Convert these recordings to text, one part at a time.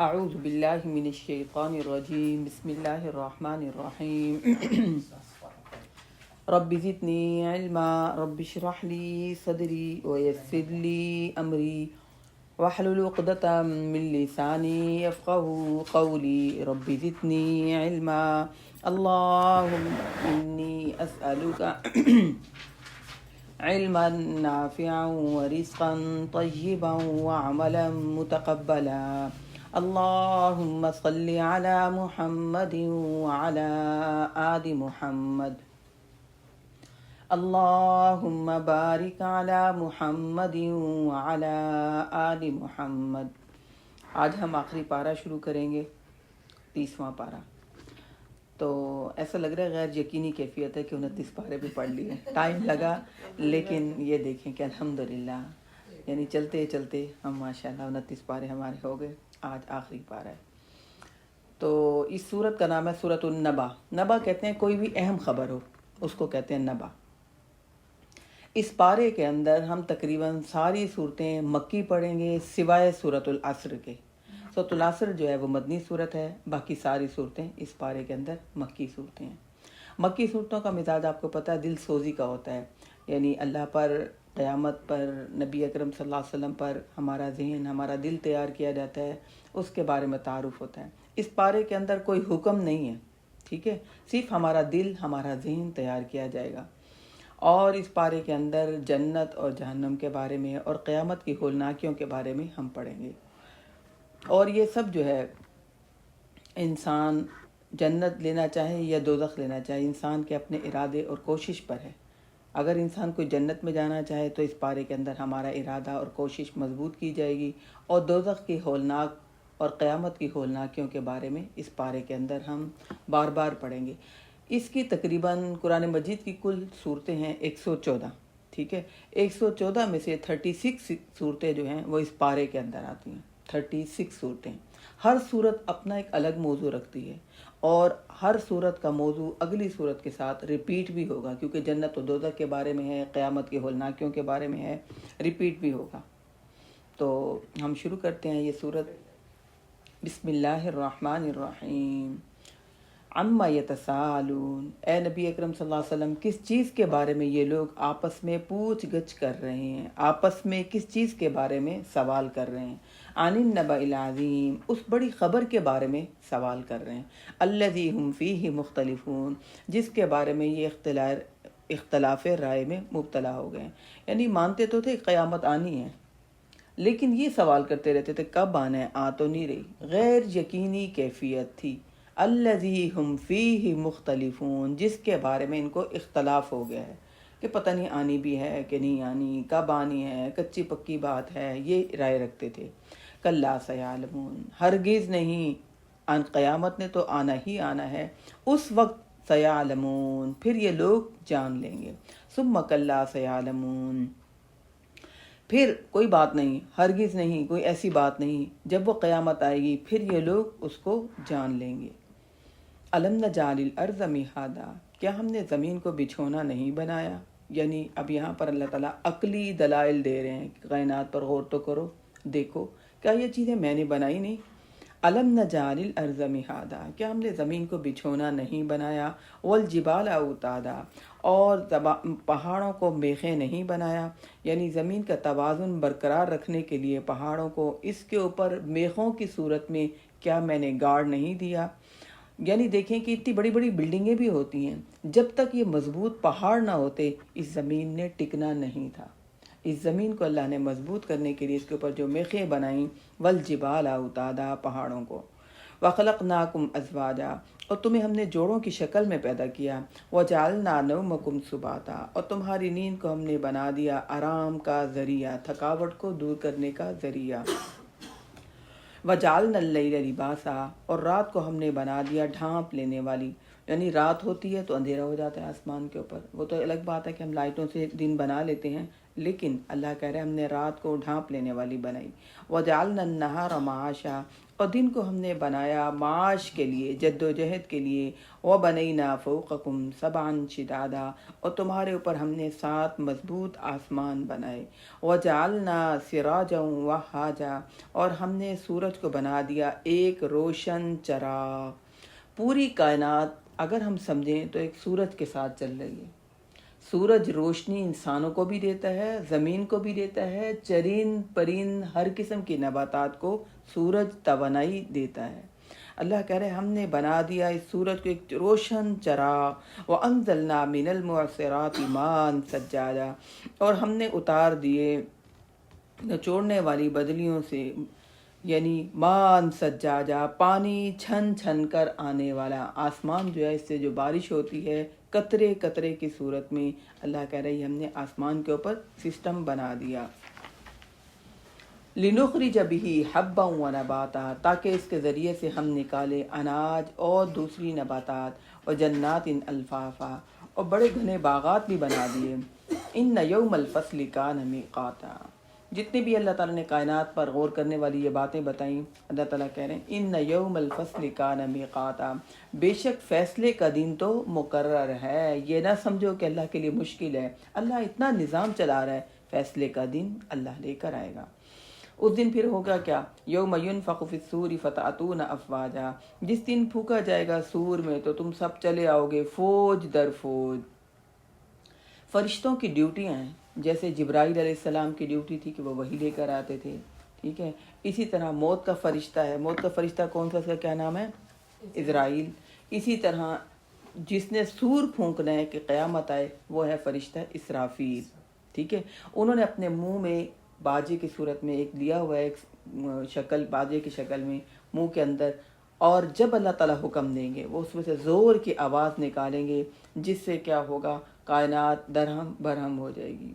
اعوذ باللہ من الشیطان الرجیم بسم اللہ الرحمن الرحیم رب زدنی علما رب اشرح لی صدری ویسر لی امری واحلل عقدۃ من لسانی یفقهوا قولی رب زدنی علما اللہم انی اسألک علما نافعا ورزقا طیبا وعملا متقبلا اللهم صل على محمد وعلى آل محمد اللهم بارك على محمد وعلى آل محمد۔ آج ہم آخری پارہ شروع کریں گے، 30واں پارہ۔ تو ایسا لگ رہا ہے غیر یقینی کیفیت ہے کہ 29 پارے بھی پڑھ لیے، ٹائم لگا، لیکن یہ دیکھیں کہ الحمدللہ یعنی چلتے چلتے ہم ماشاءاللہ 29 پارے ہمارے ہو گئے۔ آج آخری پارہ ہے۔ تو اس سورت کا نام ہے سورۃ النبا۔ نبا کہتے ہیں کوئی بھی اہم خبر ہو، اس کو کہتے ہیں نبا۔ اس پارے کے اندر ہم تقریباً ساری صورتیں مکی پڑھیں گے سوائے سورۃ العصر کے۔ سورۃ العصر جو ہے وہ مدنی صورت ہے، باقی ساری صورتیں اس پارے کے اندر مکی صورتیں ہیں۔ مکی صورتوں کا مزاج آپ کو پتہ ہے دل سوزی کا ہوتا ہے، یعنی اللہ پر، قیامت پر، نبی اکرم صلی اللہ علیہ وسلم پر ہمارا ذہن، ہمارا دل تیار کیا جاتا ہے، اس کے بارے میں تعارف ہوتا ہے۔ اس پارے کے اندر کوئی حکم نہیں ہے، ٹھیک ہے، صرف ہمارا دل، ہمارا ذہن تیار کیا جائے گا۔ اور اس پارے کے اندر جنت اور جہنم کے بارے میں اور قیامت کی ہولناکیوں کے بارے میں ہم پڑھیں گے۔ اور یہ سب جو ہے انسان جنت لینا چاہے یا دوزخ لینا چاہے، انسان کے اپنے ارادے اور کوشش پر ہے۔ اگر انسان کوئی جنت میں جانا چاہے تو اس پارے کے اندر ہمارا ارادہ اور کوشش مضبوط کی جائے گی، اور دوزخ کی ہولناک اور قیامت کی ہولناکیوں کے بارے میں اس پارے کے اندر ہم بار بار پڑھیں گے۔ اس کی تقریباً قرآن مجید کی کل صورتیں ہیں 114، ٹھیک ہے۔ 114 میں سے 36 صورتیں جو ہیں وہ اس پارے کے اندر آتی ہیں، 36 صورتیں۔ ہر صورت اپنا ایک الگ موضوع رکھتی ہے، اور ہر صورت کا موضوع اگلی صورت کے ساتھ ریپیٹ بھی ہوگا، کیونکہ جنت و دوزخ کے بارے میں ہے، قیامت کی ہولناکیوں کے بارے میں ہے، ریپیٹ بھی ہوگا۔ تو ہم شروع کرتے ہیں یہ صورت۔ بسم اللہ الرحمن الرحیم۔ عما یتساءلون، اے نبی اکرم صلی اللہ علیہ وسلم کس چیز کے بارے میں یہ لوگ آپس میں پوچھ گچھ کر رہے ہیں، آپس میں کس چیز کے بارے میں سوال کر رہے ہیں؟ عن النبأ العظیم، اس بڑی خبر کے بارے میں سوال کر رہے ہیں۔ الذی ہم فیہ مختلفون، جس کے بارے میں یہ اختلاف رائے میں مبتلا ہو گئے ہیں۔ یعنی مانتے تو تھے قیامت آنی ہے، لیکن یہ سوال کرتے رہتے تھے کب آنا ہے، آ تو نہیں رہی، غیر یقینی کیفیت تھی۔ الذی ہم فیہ مختلفون، جس کے بارے میں ان کو اختلاف ہو گیا ہے کہ پتہ نہیں آنی بھی ہے کہ نہیں آنی، کب آنی ہے، کچی پکی بات ہے، یہ رائے رکھتے تھے۔ کلا سیعلمون، ہرگز نہیں، ان قیامت نے تو آنا ہی آنا ہے، اس وقت سیعلمون، پھر یہ لوگ جان لیں گے۔ ثم کلا سیعلمون، پھر کوئی بات نہیں، ہرگز نہیں، کوئی ایسی بات نہیں، جب وہ قیامت آئے گی پھر یہ لوگ اس کو جان لیں گے۔ الم نجعل الارض مہادا، کیا ہم نے زمین کو بچھونا نہیں بنایا؟ یعنی اب یہاں پر اللہ تعالیٰ عقلی دلائل دے رہے ہیں کہ کائنات پر غور تو کرو، دیکھو کیا یہ چیزیں میں نے بنائی نہیں؟ الم نجعل الارض مہادا، کیا ہم نے زمین کو بچھونا نہیں بنایا؟ والجبال اوتادا، اور پہاڑوں کو میخیں نہیں بنایا؟ یعنی زمین کا توازن برقرار رکھنے کے لیے پہاڑوں کو اس کے اوپر میخوں کی صورت میں کیا میں نے گاڑ نہیں دیا؟ یعنی دیکھیں کہ اتنی بڑی بڑی بلڈنگیں بھی ہوتی ہیں، جب تک یہ مضبوط پہاڑ نہ ہوتے اس زمین نے ٹکنا نہیں تھا۔ اس زمین کو اللہ نے مضبوط کرنے کے لیے اس کے اوپر جو میخیں بنائیں، والجبال اوتادا، پہاڑوں کو، وخلقناکم ازواجا، اور تمہیں ہم نے جوڑوں کی شکل میں پیدا کیا، وجعلنا نومکم سباتا، اور تمہاری نیند کو ہم نے بنا دیا آرام کا ذریعہ، تھکاوٹ کو دور کرنے کا ذریعہ، وجعلنا اللیل لباسا، اور رات کو ہم نے بنا دیا ڈھانپ لینے والی، یعنی رات ہوتی ہے تو اندھیرا ہو جاتا ہے آسمان کے اوپر. وہ تو الگ بات ہے کہ ہم لائٹوں سے دن بنا لیتے ہیں، لیکن اللہ کہہ رہے ہیں ہم نے رات کو ڈھانپ لینے والی بنائی. وَجَعَلْنَا النَّهَارَ مَعَاشًا، اور دن کو ہم نے بنایا معاش کے لیے، جد و جہد کے لیے. وَبَنَيْنَا فَوْقَكُمْ سَبْعًا شِدَادًا، اور تمہارے اوپر ہم نے 7 مضبوط آسمان بنائے. وَجَعَلْنَا سِرَاجًا وَهَّاجًا، اور ہم نے سورج کو بنا دیا ایک روشن چراغ. پوری کائنات اگر ہم سمجھیں تو ایک سورج کے ساتھ چل رہی ہے. سورج روشنی انسانوں کو بھی دیتا ہے، زمین کو بھی دیتا ہے، چرند پرند ہر قسم کی نباتات کو سورج توانائی دیتا ہے. اللہ کہہ رہے ہم نے بنا دیا اس سورج کو ایک روشن چراغ. وَأَنزَلْنَا مِنَ الْمُعْصِرَاتِ مَاءً ثَجَّاجًا، اور ہم نے اتار دیے نچوڑنے والی بدلیوں سے، یعنی مان سجاجا، پانی چھن چھن کر آنے والا. آسمان جو ہے اس سے جو بارش ہوتی ہے قطرے قطرے کی صورت میں، اللہ کہہ رہی ہم نے آسمان کے اوپر سسٹم بنا دیا. لِنُخْرِجَ بِهِ حَبًّا وَنَبَاتًا، تاکہ اس کے ذریعے سے ہم نکالے اناج اور دوسری نباتات. وَجَنَّاتٍ أَلْفَافًا، اور بڑے گھنے باغات بھی بنا دیے. إِنَّ يَوْمَ الْفَصْلِ كَانَ مِيقَاتًا، جتنے بھی اللہ تعالیٰ نے کائنات پر غور کرنے والی یہ باتیں بتائیں، اللہ تعالیٰ کہہ رہے ہیں ان یوم الفصل کان میقاتا، بے شک فیصلے کا دن تو مقرر ہے. یہ نہ سمجھو کہ اللہ کے لیے مشکل ہے، اللہ اتنا نظام چلا رہا ہے، فیصلے کا دن اللہ لے کر آئے گا. اس دن پھر ہوگا کیا؟ یوم ینفخ فی الصور فتأتون افواجا، جس دن پھونکا جائے گا سور میں تو تم سب چلے آؤ گے فوج در فوج. فرشتوں کی ڈیوٹیاں ہیں، جیسے جبرائیل علیہ السلام کی ڈیوٹی تھی کہ وہ وحی لے کر آتے تھے، ٹھیک ہے. اسی طرح موت کا فرشتہ ہے. موت کا فرشتہ کون سا، اس کا کیا نام ہے؟ اسرائیل. اسی طرح جس نے سور پھونکنا ہے کہ قیامت آئے وہ ہے فرشتہ اسرافیل، ٹھیک ہے. انہوں نے اپنے منہ میں باجے کی صورت میں ایک لیا ہوا ہے، ایک شکل باجے کی شکل میں منہ کے اندر، اور جب اللہ تعالیٰ حکم دیں گے وہ اس میں سے زور کی آواز نکالیں گے، جس سے کیا ہوگا؟ کائنات درہم برہم ہو جائے گی.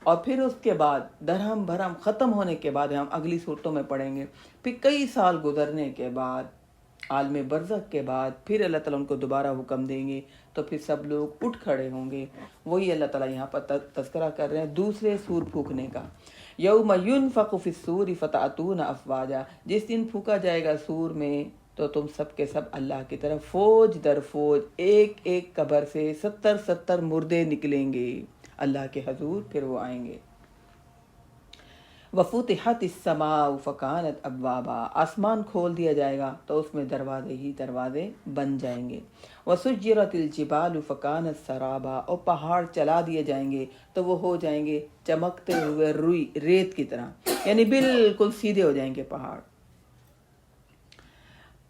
اور پھر اس کے بعد درہم برہم ختم ہونے کے بعد، ہم اگلی صورتوں میں پڑھیں گے، پھر کئی سال گزرنے کے بعد، عالم برزخ کے بعد، پھر اللہ تعالیٰ ان کو دوبارہ حکم دیں گے تو پھر سب لوگ اٹھ کھڑے ہوں گے. وہی اللہ تعالیٰ یہاں پر تذکرہ کر رہے ہیں دوسرے سور پھونکنے کا. یوم ینفخ فی الصور فتأتون افواجا، جس دن پھونکا جائے گا سور میں تو تم سب کے سب اللہ کی طرف فوج در فوج، ایک ایک قبر سے 70 مردے نکلیں گے اللہ کے حضور، پھر وہ آئیں گے. وَفُتِحَتِ السَّمَاءُ فَكَانَتْ أَبْوَابًا، آسمان کھول دیا جائے گا تو اس میں دروازے ہی دروازے بن جائیں گے. وَسُجِّرَتِ الْجِبَالُ فَكَانَتْ سَرَابًا، اور پہاڑ چلا دیے جائیں گے تو وہ ہو جائیں گے چمکتے ہوئے روئی ریت کی طرح، یعنی بالکل سیدھے ہو جائیں گے پہاڑ.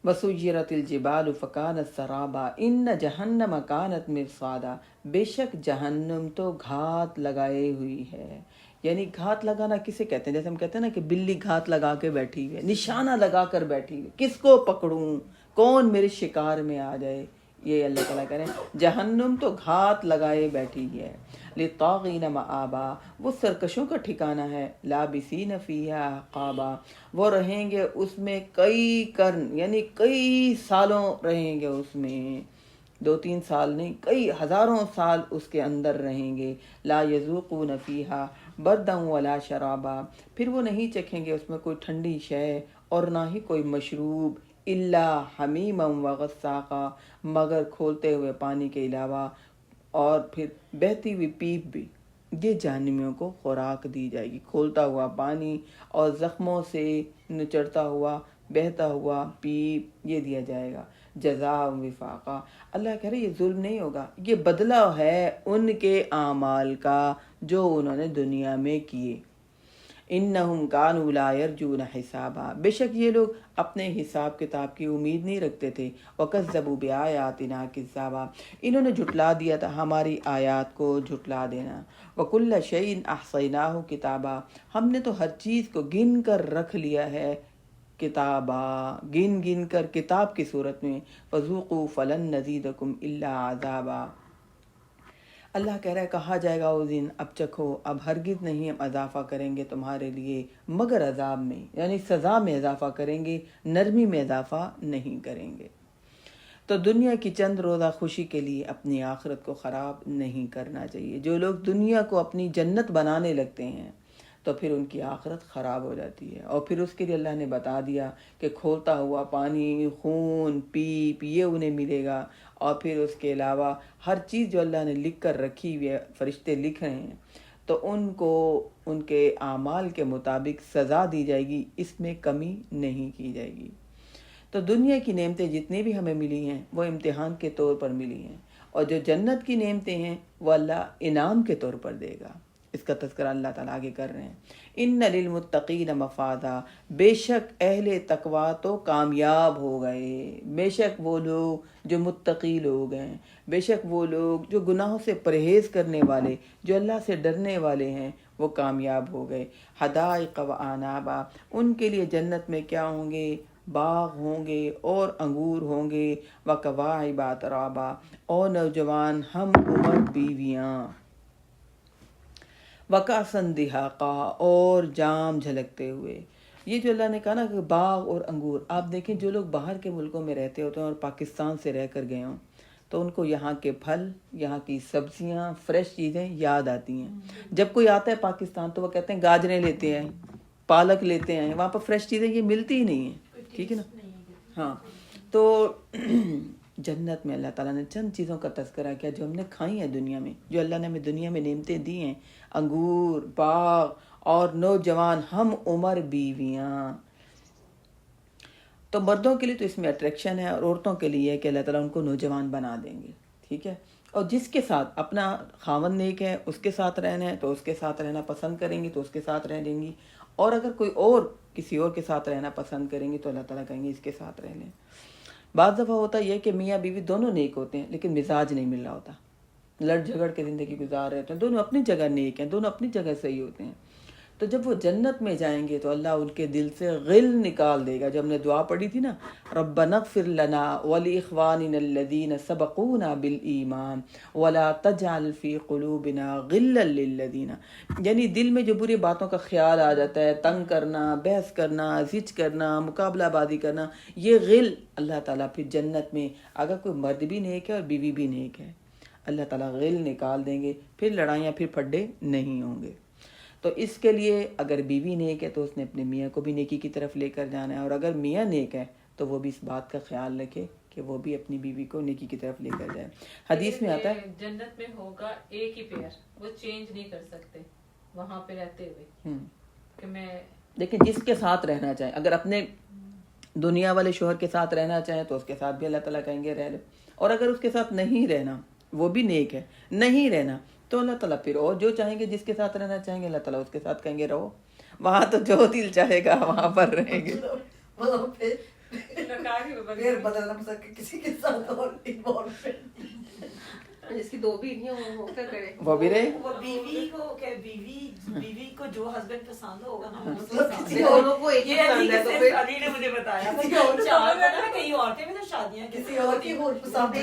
وَسُجِّرَتِ الْجِبَالُ فَكَانَتْ سَرَابًا إِنَّ جَهَنَّمَ كَانَتْ مِرْصَادًا، بے شک جہنم تو گھات لگائے ہوئی ہے. یعنی گھات لگانا کسے کہتے ہیں؟ جیسے ہم کہتے ہیں نا کہ بلی گھات لگا کے بیٹھی ہوئی ہے، نشانہ لگا کر بیٹھی ہوئی، کس کو پکڑوں، کون میرے شکار میں آ جائے. یہ اللہ تعالیٰ کہہ رہے ہیں جہنم تو گھات لگائے بیٹھی ہے. لِلطَّاغِينَ مَآبًا، وہ سرکشوں کا ٹھکانہ ہے. لَابِثِينَ فِيهَا أَحْقَابًا، وہ رہیں گے اس میں کئی قرن، یعنی کئی سالوں رہیں گے اس میں، 2-3 سال نہیں، کئی ہزاروں سال اس کے اندر رہیں گے. لا یذوقون فیہا بردا ولا شرابا، پھر وہ نہیں چکھیں گے اس میں کوئی ٹھنڈی شے اور نہ ہی کوئی مشروب. الا حمیما وغساقا، مگر کھولتے ہوئے پانی کے علاوہ، اور پھر بہتی ہوئی پیپ بھی. یہ جہنمیوں کو خوراک دی جائے گی، کھولتا ہوا پانی اور زخموں سے نچڑتا ہوا بہتا ہوا پیپ، یہ دیا جائے گا. جزاء وفاقا، اللہ کہہ رہے یہ ظلم نہیں ہوگا، یہ بدلہ ہے ان کے اعمال کا جو انہوں نے دنیا میں کیے. انہم کانوا لا یرجون حسابا، بے شک یہ لوگ اپنے حساب کتاب کی امید نہیں رکھتے تھے. وکذبوا بآیاتنا کذابا، انہوں نے جھٹلا دیا تھا ہماری آیات کو جھٹلا دینا. وکل شیء احصیناہ کتابا، ہم نے تو ہر چیز کو گن کر رکھ لیا ہے کتابا، گن گن کر کتاب کی صورت میں. فذوقوا فلن نزیدکم الا عذابا، اللہ کہہ رہا ہے کہا جائے گا اس دن اب چکھو، اب ہرگز نہیں ہم اضافہ کریں گے تمہارے لیے مگر عذاب میں، یعنی سزا میں اضافہ کریں گے، نرمی میں اضافہ نہیں کریں گے. تو دنیا کی چند روزہ خوشی کے لیے اپنی آخرت کو خراب نہیں کرنا چاہیے. جو لوگ دنیا کو اپنی جنت بنانے لگتے ہیں تو پھر ان کی آخرت خراب ہو جاتی ہے. اور پھر اس کے لیے اللہ نے بتا دیا کہ کھولتا ہوا پانی، خون، پیپ یہ انہیں ملے گا. اور پھر اس کے علاوہ ہر چیز جو اللہ نے لکھ کر رکھی ہوئی ہے، فرشتے لکھ رہے ہیں، تو ان کو ان کے اعمال کے مطابق سزا دی جائے گی، اس میں کمی نہیں کی جائے گی. تو دنیا کی نعمتیں جتنی بھی ہمیں ملی ہیں وہ امتحان کے طور پر ملی ہیں، اور جو جنت کی نعمتیں ہیں وہ اللہ انعام کے طور پر دے گا. اس کا تذکرہ اللہ تعالیٰ آگے کر رہے ہیں. ان للمتقین مفازا، بے شک اہل تقویٰ تو کامیاب ہو گئے. بے شک وہ لوگ جو متقی لوگ ہیں، بے شک وہ لوگ جو گناہوں سے پرہیز کرنے والے، جو اللہ سے ڈرنے والے ہیں، وہ کامیاب ہو گئے. حدائق و انابا، ان کے لیے جنت میں کیا ہوں گے؟ باغ ہوں گے اور انگور ہوں گے. وکواعب اترابا، اور نوجوان ہم عمر بیویاں. وکاسن دہاقا، اور جام جھلکتے ہوئے. یہ جو اللہ نے کہا نا کہ باغ اور انگور، آپ دیکھیں جو لوگ باہر کے ملکوں میں رہتے ہوتے ہیں اور پاکستان سے رہ کر گئے ہوں تو ان کو یہاں کے پھل، یہاں کی سبزیاں، فریش چیزیں یاد آتی ہیں. جب کوئی آتا ہے پاکستان تو وہ کہتے ہیں گاجریں لیتے ہیں، پالک لیتے ہیں. وہاں پر فریش چیزیں یہ ملتی ہی نہیں ہیں. ٹھیک ہے نا؟ ہاں. تو جنت میں اللہ تعالیٰ نے چند چیزوں کا تذکرہ کیا جو ہم نے کھائی ہیں دنیا میں، جو اللہ نے ہمیں دنیا میں نعمتیں دی ہیں. انگور، باغ اور نوجوان ہم عمر بیویاں. تو مردوں کے لیے تو اس میں اٹریکشن ہے، اور عورتوں کے لیے ہے کہ اللہ تعالیٰ ان کو نوجوان بنا دیں گے. ٹھیک ہے. اور جس کے ساتھ اپنا خاوند نیک ہے اس کے ساتھ رہنا ہے تو اس کے ساتھ رہنا پسند کریں گی تو اس کے ساتھ رہ لیں گی. اور اگر کوئی اور کسی اور کے ساتھ رہنا پسند کریں گی تو اللہ تعالیٰ کہیں گے اس کے ساتھ رہ لیں. بعض دفعہ ہوتا یہ کہ میاں بیوی دونوں نیک ہوتے ہیں لیکن مزاج نہیں مل رہا ہوتا، لڑ جھگڑ کے زندگی گزار رہے ہوتے ہیں. دونوں اپنی جگہ نیک ہیں، دونوں اپنی جگہ صحیح ہوتے ہیں. تو جب وہ جنت میں جائیں گے تو اللہ ان کے دل سے غل نکال دے گا. جب ہم نے دعا پڑھی تھی نا، ربنا اغفر لنا ولاخواننا الذین سبقونا بالایمان ولا تجعل فی قلوبنا غلا للذین، یعنی دل میں جو بری باتوں کا خیال آ جاتا ہے، تنگ کرنا، بحث کرنا، زج کرنا، مقابلہ بازی کرنا، یہ غل اللہ تعالیٰ پھر جنت میں اگر کوئی مرد بھی نیک ہے اور بیوی بھی نیک ہے اللہ تعالیٰ غل نکال دیں گے. پھر لڑائیاں، پھر پھڈے نہیں ہوں گے. تو اس کے لیے اگر بیوی نیک ہے تو اس نے اپنے میاں کو بھی نیکی کی طرف لے کر جانا ہے، اور اگر میاں نیک ہے تو وہ بھی اس بات کا خیال رکھے کہ وہ بھی اپنی بیوی کو نیکی کی طرف لے کر جائے. حدیث میں آتا ہے جنت میں ہوگا ایک ہی پیئر، وہ چینج نہیں کر سکتے وہاں پہ رہتے ہوئے. کہ میں لیکن جس کے ساتھ رہنا چاہیں، اگر اپنے دنیا والے شوہر کے ساتھ رہنا چاہیں تو اس کے ساتھ بھی اللہ تعالیٰ کہیں گے رہ لے. اور اگر اس کے ساتھ نہیں رہنا، وہ بھی نیک ہے، نہیں رہنا، تو اللہ تعالیٰ پھر اور جو چاہیں گے، جس کے ساتھ رہنا چاہیں گے اللہ تعالیٰ اس کے ساتھ کہیں گے رہو. وہاں تو جو دل چاہے گا وہاں پر رہیں گے. پھر بدلنا سکے کسی کے ساتھ اور انوالومنٹ. جس کی دو بیویاں ہوں وہ کیا کرے؟ وہ بھی رہے. وہ بیوی کو کہ بیوی کو جو ہسبینڈ پسند ہوگا نا دونوں کو ایک ہی پسند ہے تو پھر علی نے مجھے بتایا کئی عورتیں بھی تو شادیاں کسی اور کی اور پسند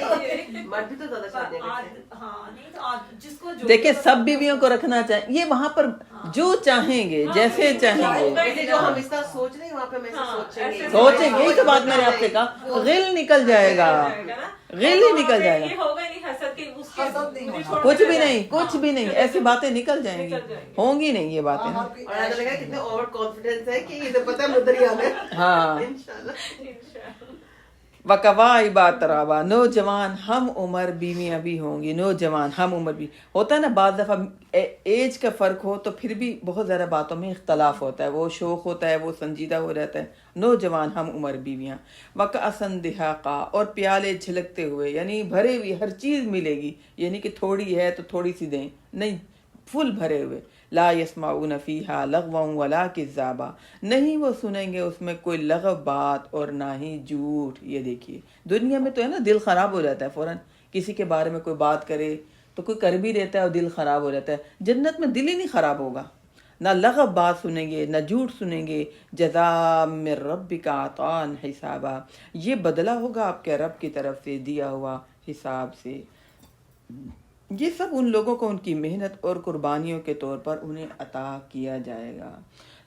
مرد بھی تو زیادہ شادیاں کرتے ہیں. ہاں نہیں تو جس کو جو دیکھیں سب بیویوں کو رکھنا چاہیں، یہ وہاں پر جو چاہیں گے، جیسے چاہیں گے. ویسے جو ہم اس طرح سوچ رہے ہیں وہاں پہ ہم ایسے سوچیں گے. یہی تو بات میں نے آپ سے کہا، غل نکل جائے گا، غل ہی نکل جائے گا. یہ ہوگا نہیں حسد کے اس کچھ بھی نہیں، کچھ بھی نہیں، ایسی باتیں نکل جائیں گی، ہوں گی نہیں یہ باتیں. اور ایسا لگا کتنے اوور کانفیڈنس ہے کہ یہ تو پتہ ہے مدر ہی آنا ہے. ہاں. انشاءاللہ. وکواعب اترابا، نوجوان ہم عمر بیویاں بھی ہوں گی. نوجوان ہم عمر بھی ہوتا ہے نا، بعض دفعہ ایج کا فرق ہو تو پھر بھی بہت زیادہ باتوں میں اختلاف ہوتا ہے، وہ شوق ہوتا ہے، وہ سنجیدہ ہو جاتا ہے. نوجوان ہم عمر بیویاں. وکأسن دہاقا، اور پیالے جھلکتے ہوئے، یعنی بھرے ہوئے ہر چیز ملے گی، یعنی کہ تھوڑی ہے تو تھوڑی سی دیں نہیں، فل بھرے ہوئے. لا يسمعون فیہا لغوا ولا کذابا، نہیں وہ سنیں گے اس میں کوئی لغو بات اور نہ ہی جھوٹ. یہ دیکھیے دنیا میں تو ہے نا دل خراب ہو جاتا ہے فوراً، کسی کے بارے میں کوئی بات کرے تو کوئی کر بھی دیتا ہے اور دل خراب ہو جاتا ہے. جنت میں دل ہی نہیں خراب ہوگا، نہ لغو بات سنیں گے، نہ جھوٹ سنیں گے. جزاء من ربک عطاء حسابا، یہ بدلہ ہوگا آپ کے رب کی طرف سے دیا ہوا حساب سے. یہ سب ان لوگوں کو ان کی محنت اور قربانیوں کے طور پر انہیں عطا کیا جائے گا.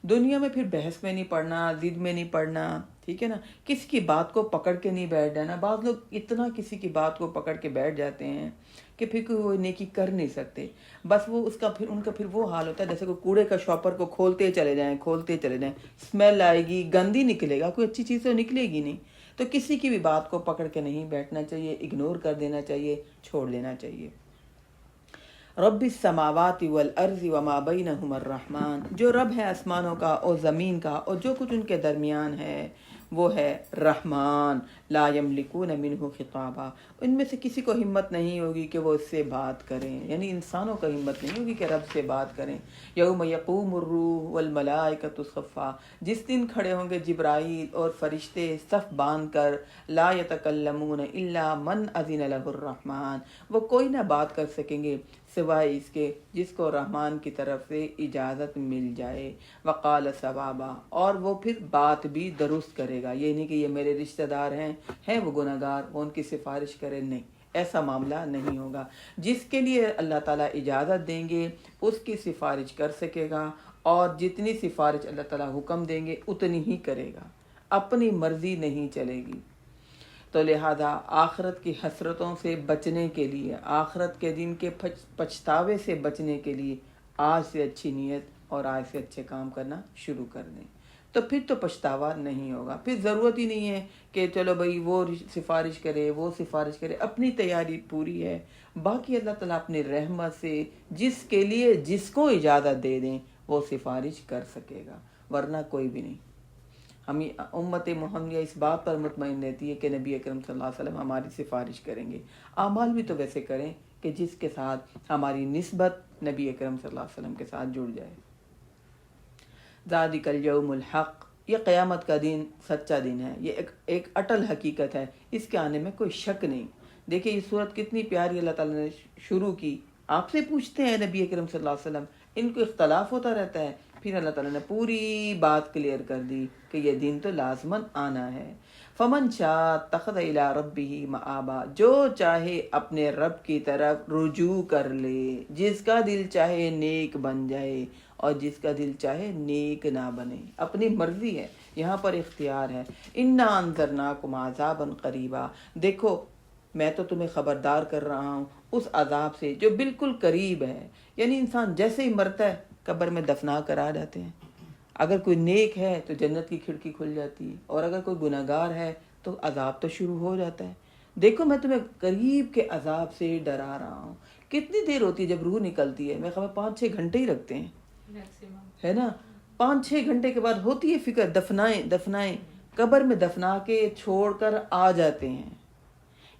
دنیا میں پھر بحث میں نہیں پڑنا، ضد میں نہیں پڑنا، ٹھیک ہے نا، کسی کی بات کو پکڑ کے نہیں بیٹھ جانا. بعض لوگ اتنا کسی کی بات کو پکڑ کے بیٹھ جاتے ہیں کہ پھر کوئی وہ نیکی کر نہیں سکتے. بس وہ ان کا پھر وہ حال ہوتا ہے جیسے کوئی کوڑے کا شاپر کو کھولتے چلے جائیں، اسمیل آئے گی، گندی نکلے گا، کوئی اچھی چیز تو نکلے گی نہیں. تو کسی کی بھی بات کو پکڑ کے نہیں بیٹھنا چاہیے، اگنور کر دینا چاہیے، چھوڑ دینا چاہیے. رب السماوات والارض وما بینہما الرحمن، جو رب ہے آسمانوں کا اور زمین کا اور جو کچھ ان کے درمیان ہے وہ ہے رحمان. لا یملکون منہ خطابا، ان میں سے کسی کو ہمت نہیں ہوگی کہ وہ اس سے بات کریں، یعنی انسانوں کو ہمت نہیں ہوگی کہ رب سے بات کریں. یوم یقوم الروح والملائکۃ صفا، جس دن کھڑے ہوں گے جبرائیل اور فرشتے صف باندھ کر. لا یتکلمون الا من اذن لہ الرحمن، وہ کوئی نہ بات کر سکیں گے سوائے اس کے جس کو رحمان کی طرف سے اجازت مل جائے. وقال ثوابا، اور وہ پھر بات بھی درست کرے گا. یہ نہیں کہ یہ میرے رشتہ دار ہیں وہ گناہ گار، وہ ان کی سفارش کرے، نہیں، ایسا معاملہ نہیں ہوگا. جس کے لیے اللہ تعالیٰ اجازت دیں گے اس کی سفارش کر سکے گا، اور جتنی سفارش اللہ تعالیٰ حکم دیں گے اتنی ہی کرے گا، اپنی مرضی نہیں چلے گی. تو لہذا آخرت کی حسرتوں سے بچنے کے لیے، آخرت کے دن کے پچھتاوے سے بچنے کے لیے آج سے اچھی نیت اور آج سے اچھے کام کرنا شروع کر دیں، تو پھر تو پچھتاوا نہیں ہوگا. پھر ضرورت ہی نہیں ہے کہ چلو بھائی وہ سفارش کرے، وہ سفارش کرے، اپنی تیاری پوری ہے. باقی اللہ تعالیٰ اپنی رحمت سے جس کے لیے جس کو اجازت دے دیں وہ سفارش کر سکے گا، ورنہ کوئی بھی نہیں. ہم امت محمدیہ اس بات پر مطمئن رہتی ہے کہ نبی اکرم صلی اللہ علیہ وسلم ہماری سفارش کریں گے. اعمال بھی تو ویسے کریں کہ جس کے ساتھ ہماری نسبت نبی اکرم صلی اللہ علیہ وسلم کے ساتھ جڑ جائے. ذالک الیوم الحق، یہ قیامت کا دن سچا دن ہے، یہ ایک اٹل حقیقت ہے، اس کے آنے میں کوئی شک نہیں. دیکھیں یہ صورت کتنی پیاری اللہ تعالیٰ نے شروع کی. آپ سے پوچھتے ہیں نبی اکرم صلی اللہ علیہ وسلم، ان کو اختلاف ہوتا رہتا ہے، پھر اللہ تعالیٰ نے پوری بات کلیئر کر دی کہ یہ دن تو لازماً آنا ہے. فمن شاء اتخذ الی ربہ مآبا، جو چاہے اپنے رب کی طرف رجوع کر لے، جس کا دل چاہے نیک بن جائے اور جس کا دل چاہے نیک نہ بنے، اپنی مرضی ہے، یہاں پر اختیار ہے. انا انذرناکم عذابا قریبا، دیکھو میں تو تمہیں خبردار کر رہا ہوں اس عذاب سے جو بالکل قریب ہے. یعنی انسان جیسے ہی مرتا ہے قبر میں دفنا کر آ جاتے ہیں. اگر کوئی نیک ہے تو جنت کی کھڑکی کھل جاتی ہے، اور اگر کوئی گناہ گار ہے تو عذاب تو شروع ہو جاتا ہے. دیکھو میں تمہیں قریب کے عذاب سے ڈرا رہا ہوں. کتنی دیر ہوتی ہے جب روح نکلتی ہے؟ میں خبر 5-6 گھنٹے ہی رکھتے ہیں، ہے نا. 5-6 گھنٹے کے بعد ہوتی ہے فکر، دفنائیں، قبر میں دفنا کے چھوڑ کر آ جاتے ہیں.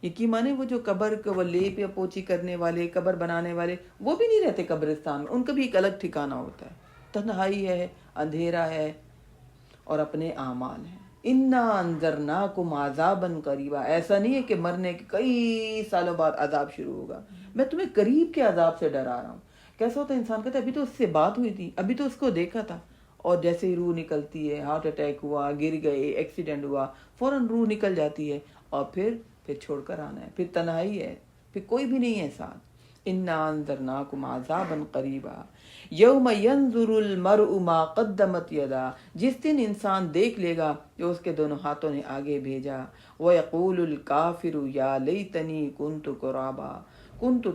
یقین مانے وہ جو قبر کو وہ لیپ یا پوچھی کرنے والے، قبر بنانے والے، وہ بھی نہیں رہتے قبرستان میں، ان کا بھی ایک الگ ٹھکانہ ہوتا ہے. تنہائی ہے، اندھیرا ہے اور اپنے اعمال ہیں. انا انذرناکم عذابا قریبا، ایسا نہیں ہے کہ مرنے کے کئی سالوں بعد عذاب شروع ہوگا، میں تمہیں قریب کے عذاب سے ڈرا رہا ہوں. کیسا ہوتا ہے انسان کہتا ہے ابھی تو اس سے بات ہوئی تھی، ابھی تو اس کو دیکھا تھا، اور جیسے ہی روح نکلتی ہے، ہارٹ اٹیک ہوا، گر گئے، ایکسیڈنٹ ہوا، فوراً روح نکل جاتی ہے اور پھر چھوڑ کر آنا ہے، پھر تنہائی ہے، پھر کوئی بھی نہیں ہے ساتھ. انا انذرناکم عذابا قریبا یوم ینظر المرء ما قدمت یدا، جس دن انسان دیکھ لے گا جو اس کے دونوں ہاتھوں نے آگے بھیجا. ویقول الکافر یا لیتنی کنت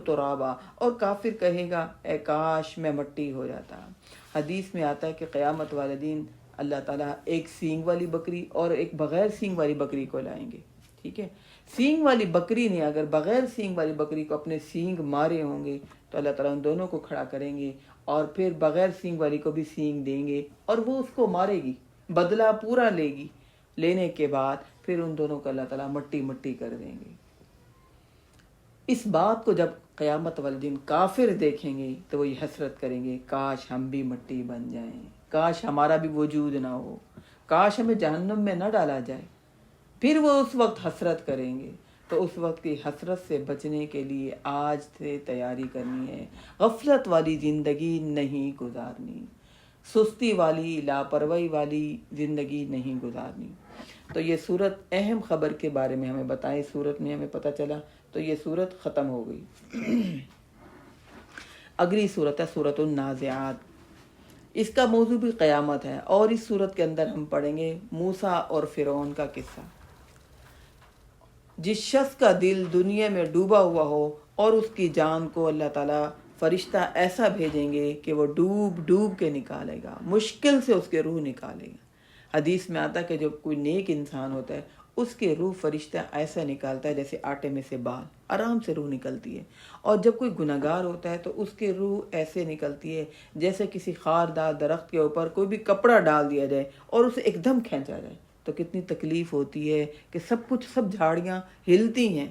ترابا، اور کافر کہے گا اے کاش میں مٹی ہو جاتا. حدیث میں آتا ہے کہ قیامت والے دن اللہ تعالیٰ ایک سینگ والی بکری اور ایک بغیر سینگ والی بکری کو لائیں گے. ٹھیک ہے، سینگ والی بکری نے اگر بغیر سینگ والی بکری کو اپنے سینگ مارے ہوں گے تو اللہ تعالیٰ ان دونوں کو کھڑا کریں گے، اور پھر بغیر سینگ والی کو بھی سینگ دیں گے اور وہ اس کو مارے گی، بدلہ پورا لے گی. لینے کے بعد پھر ان دونوں کو اللہ تعالیٰ مٹی کر دیں گے. اس بات کو جب قیامت والے دن کافر دیکھیں گے تو وہ یہ حسرت کریں گے کاش ہم بھی مٹی بن جائیں، کاش ہمارا بھی وجود نہ ہو، کاش ہمیں جہنم میں نہ ڈالا جائے. پھر وہ اس وقت حسرت کریں گے. تو اس وقت کی حسرت سے بچنے کے لیے آج سے تیاری کرنی ہے. غفلت والی زندگی نہیں گزارنی، سستی والی، لاپرواہی والی زندگی نہیں گزارنی. تو یہ صورت اہم خبر کے بارے میں ہمیں بتائے، صورت میں ہمیں پتہ چلا. تو یہ صورت ختم ہو گئی. اگلی صورت ہے صورت النازعات. اس کا موضوع بھی قیامت ہے، اور اس صورت کے اندر ہم پڑھیں گے موسیٰ اور فرعون کا قصہ۔ جس شخص کا دل دنیا میں ڈوبا ہوا ہو اور اس کی جان کو اللہ تعالیٰ فرشتہ ایسا بھیجیں گے کہ وہ ڈوب ڈوب کے نکالے گا، مشکل سے اس کے روح نکالے گا۔ حدیث میں آتا ہے کہ جب کوئی نیک انسان ہوتا ہے اس کے روح فرشتہ ایسا نکالتا ہے جیسے آٹے میں سے بال، آرام سے روح نکلتی ہے، اور جب کوئی گناہگار ہوتا ہے تو اس کے روح ایسے نکلتی ہے جیسے کسی خاردار درخت کے اوپر کوئی بھی کپڑا ڈال دیا جائے اور اسے ایک دم کھینچا جائے تو کتنی تکلیف ہوتی ہے کہ سب جھاڑیاں ہلتی ہیں۔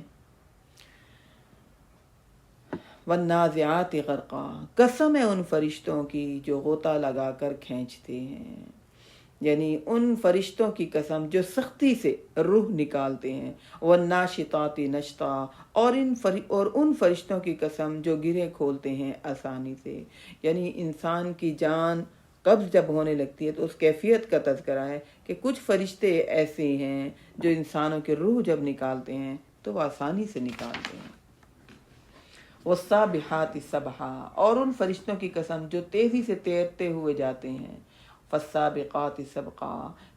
والنازعات غرقا، قسم ہے ان فرشتوں کی جو غوطہ لگا کر کھینچتے ہیں، یعنی ان فرشتوں کی قسم جو سختی سے روح نکالتے ہیں۔ والناشطات نشطا، اور ان فرشتوں کی قسم جو گرہیں کھولتے ہیں آسانی سے، یعنی انسان کی جان قبض جب ہونے لگتی ہے تو اس کیفیت کا تذکرہ ہے کہ کچھ فرشتے ایسے ہیں جو انسانوں کے روح جب نکالتے ہیں تو وہ آسانی سے نکالتے ہیں۔ والسابحات سبحا، اور ان فرشتوں کی قسم جو تیزی سے تیرتے ہوئے جاتے ہیں۔ فالسابقات سبقا،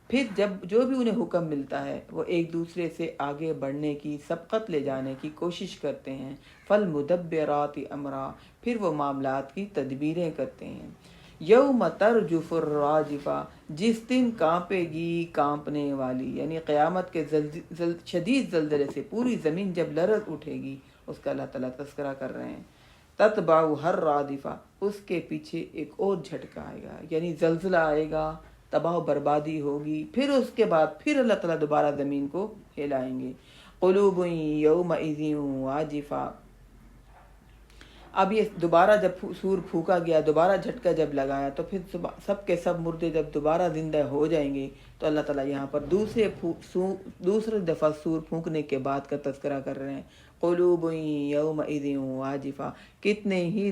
پھر جب جو بھی انہیں حکم ملتا ہے وہ ایک دوسرے سے آگے بڑھنے کی، سبقت لے جانے کی کوشش کرتے ہیں۔ فالمدبرات امرا، پھر وہ معاملات کی تدبیریں کرتے ہیں۔ یوم ترجف الراجفہ، جس دن کانپے گی کانپنے والی، یعنی قیامت کے شدید زلزلے سے پوری زمین جب لرز اٹھے گی، اس کا اللہ تعالیٰ تذکرہ کر رہے ہیں۔ تتبع ہر رادفہ، اس کے پیچھے ایک اور جھٹکا آئے گا، یعنی زلزلہ آئے گا، تباہ و بربادی ہوگی، پھر اس کے بعد پھر اللہ تعالیٰ دوبارہ زمین کو ہلائیں گے۔ قلوب یومئذ واجفہ، اب یہ دوبارہ جب سور پھونکا گیا، دوبارہ جھٹکا جب لگایا تو پھر سب کے سب مردے جب دوبارہ زندہ ہو جائیں گے تو اللہ تعالیٰ یہاں پر دوسرے دفعہ سور پھونکنے کے بعد کا تذکرہ کر رہے ہیں۔ قلوب یومئذ واجفہ، کتنے ہی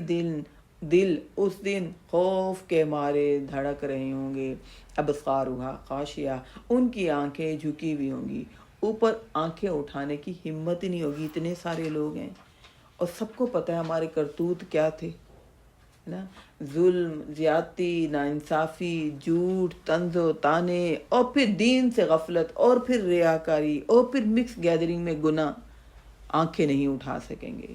دل اس دن خوف کے مارے دھڑک رہے ہوں گے۔ ابصارها خاشعہ، ان کی آنکھیں جھکی ہوئی ہوں گی، اوپر آنکھیں اٹھانے کی ہمت ہی نہیں ہوگی، اتنے سارے لوگ ہیں اور سب کو پتہ ہے ہمارے کرتوت کیا تھے نا، ظلم، زیادتی، ناانصافی، جھوٹ، طنز و طعنے، اور پھر دین سے غفلت، اور پھر ریاکاری، اور پھر مکس گیدرنگ میں گناہ، آنکھیں نہیں اٹھا سکیں گے۔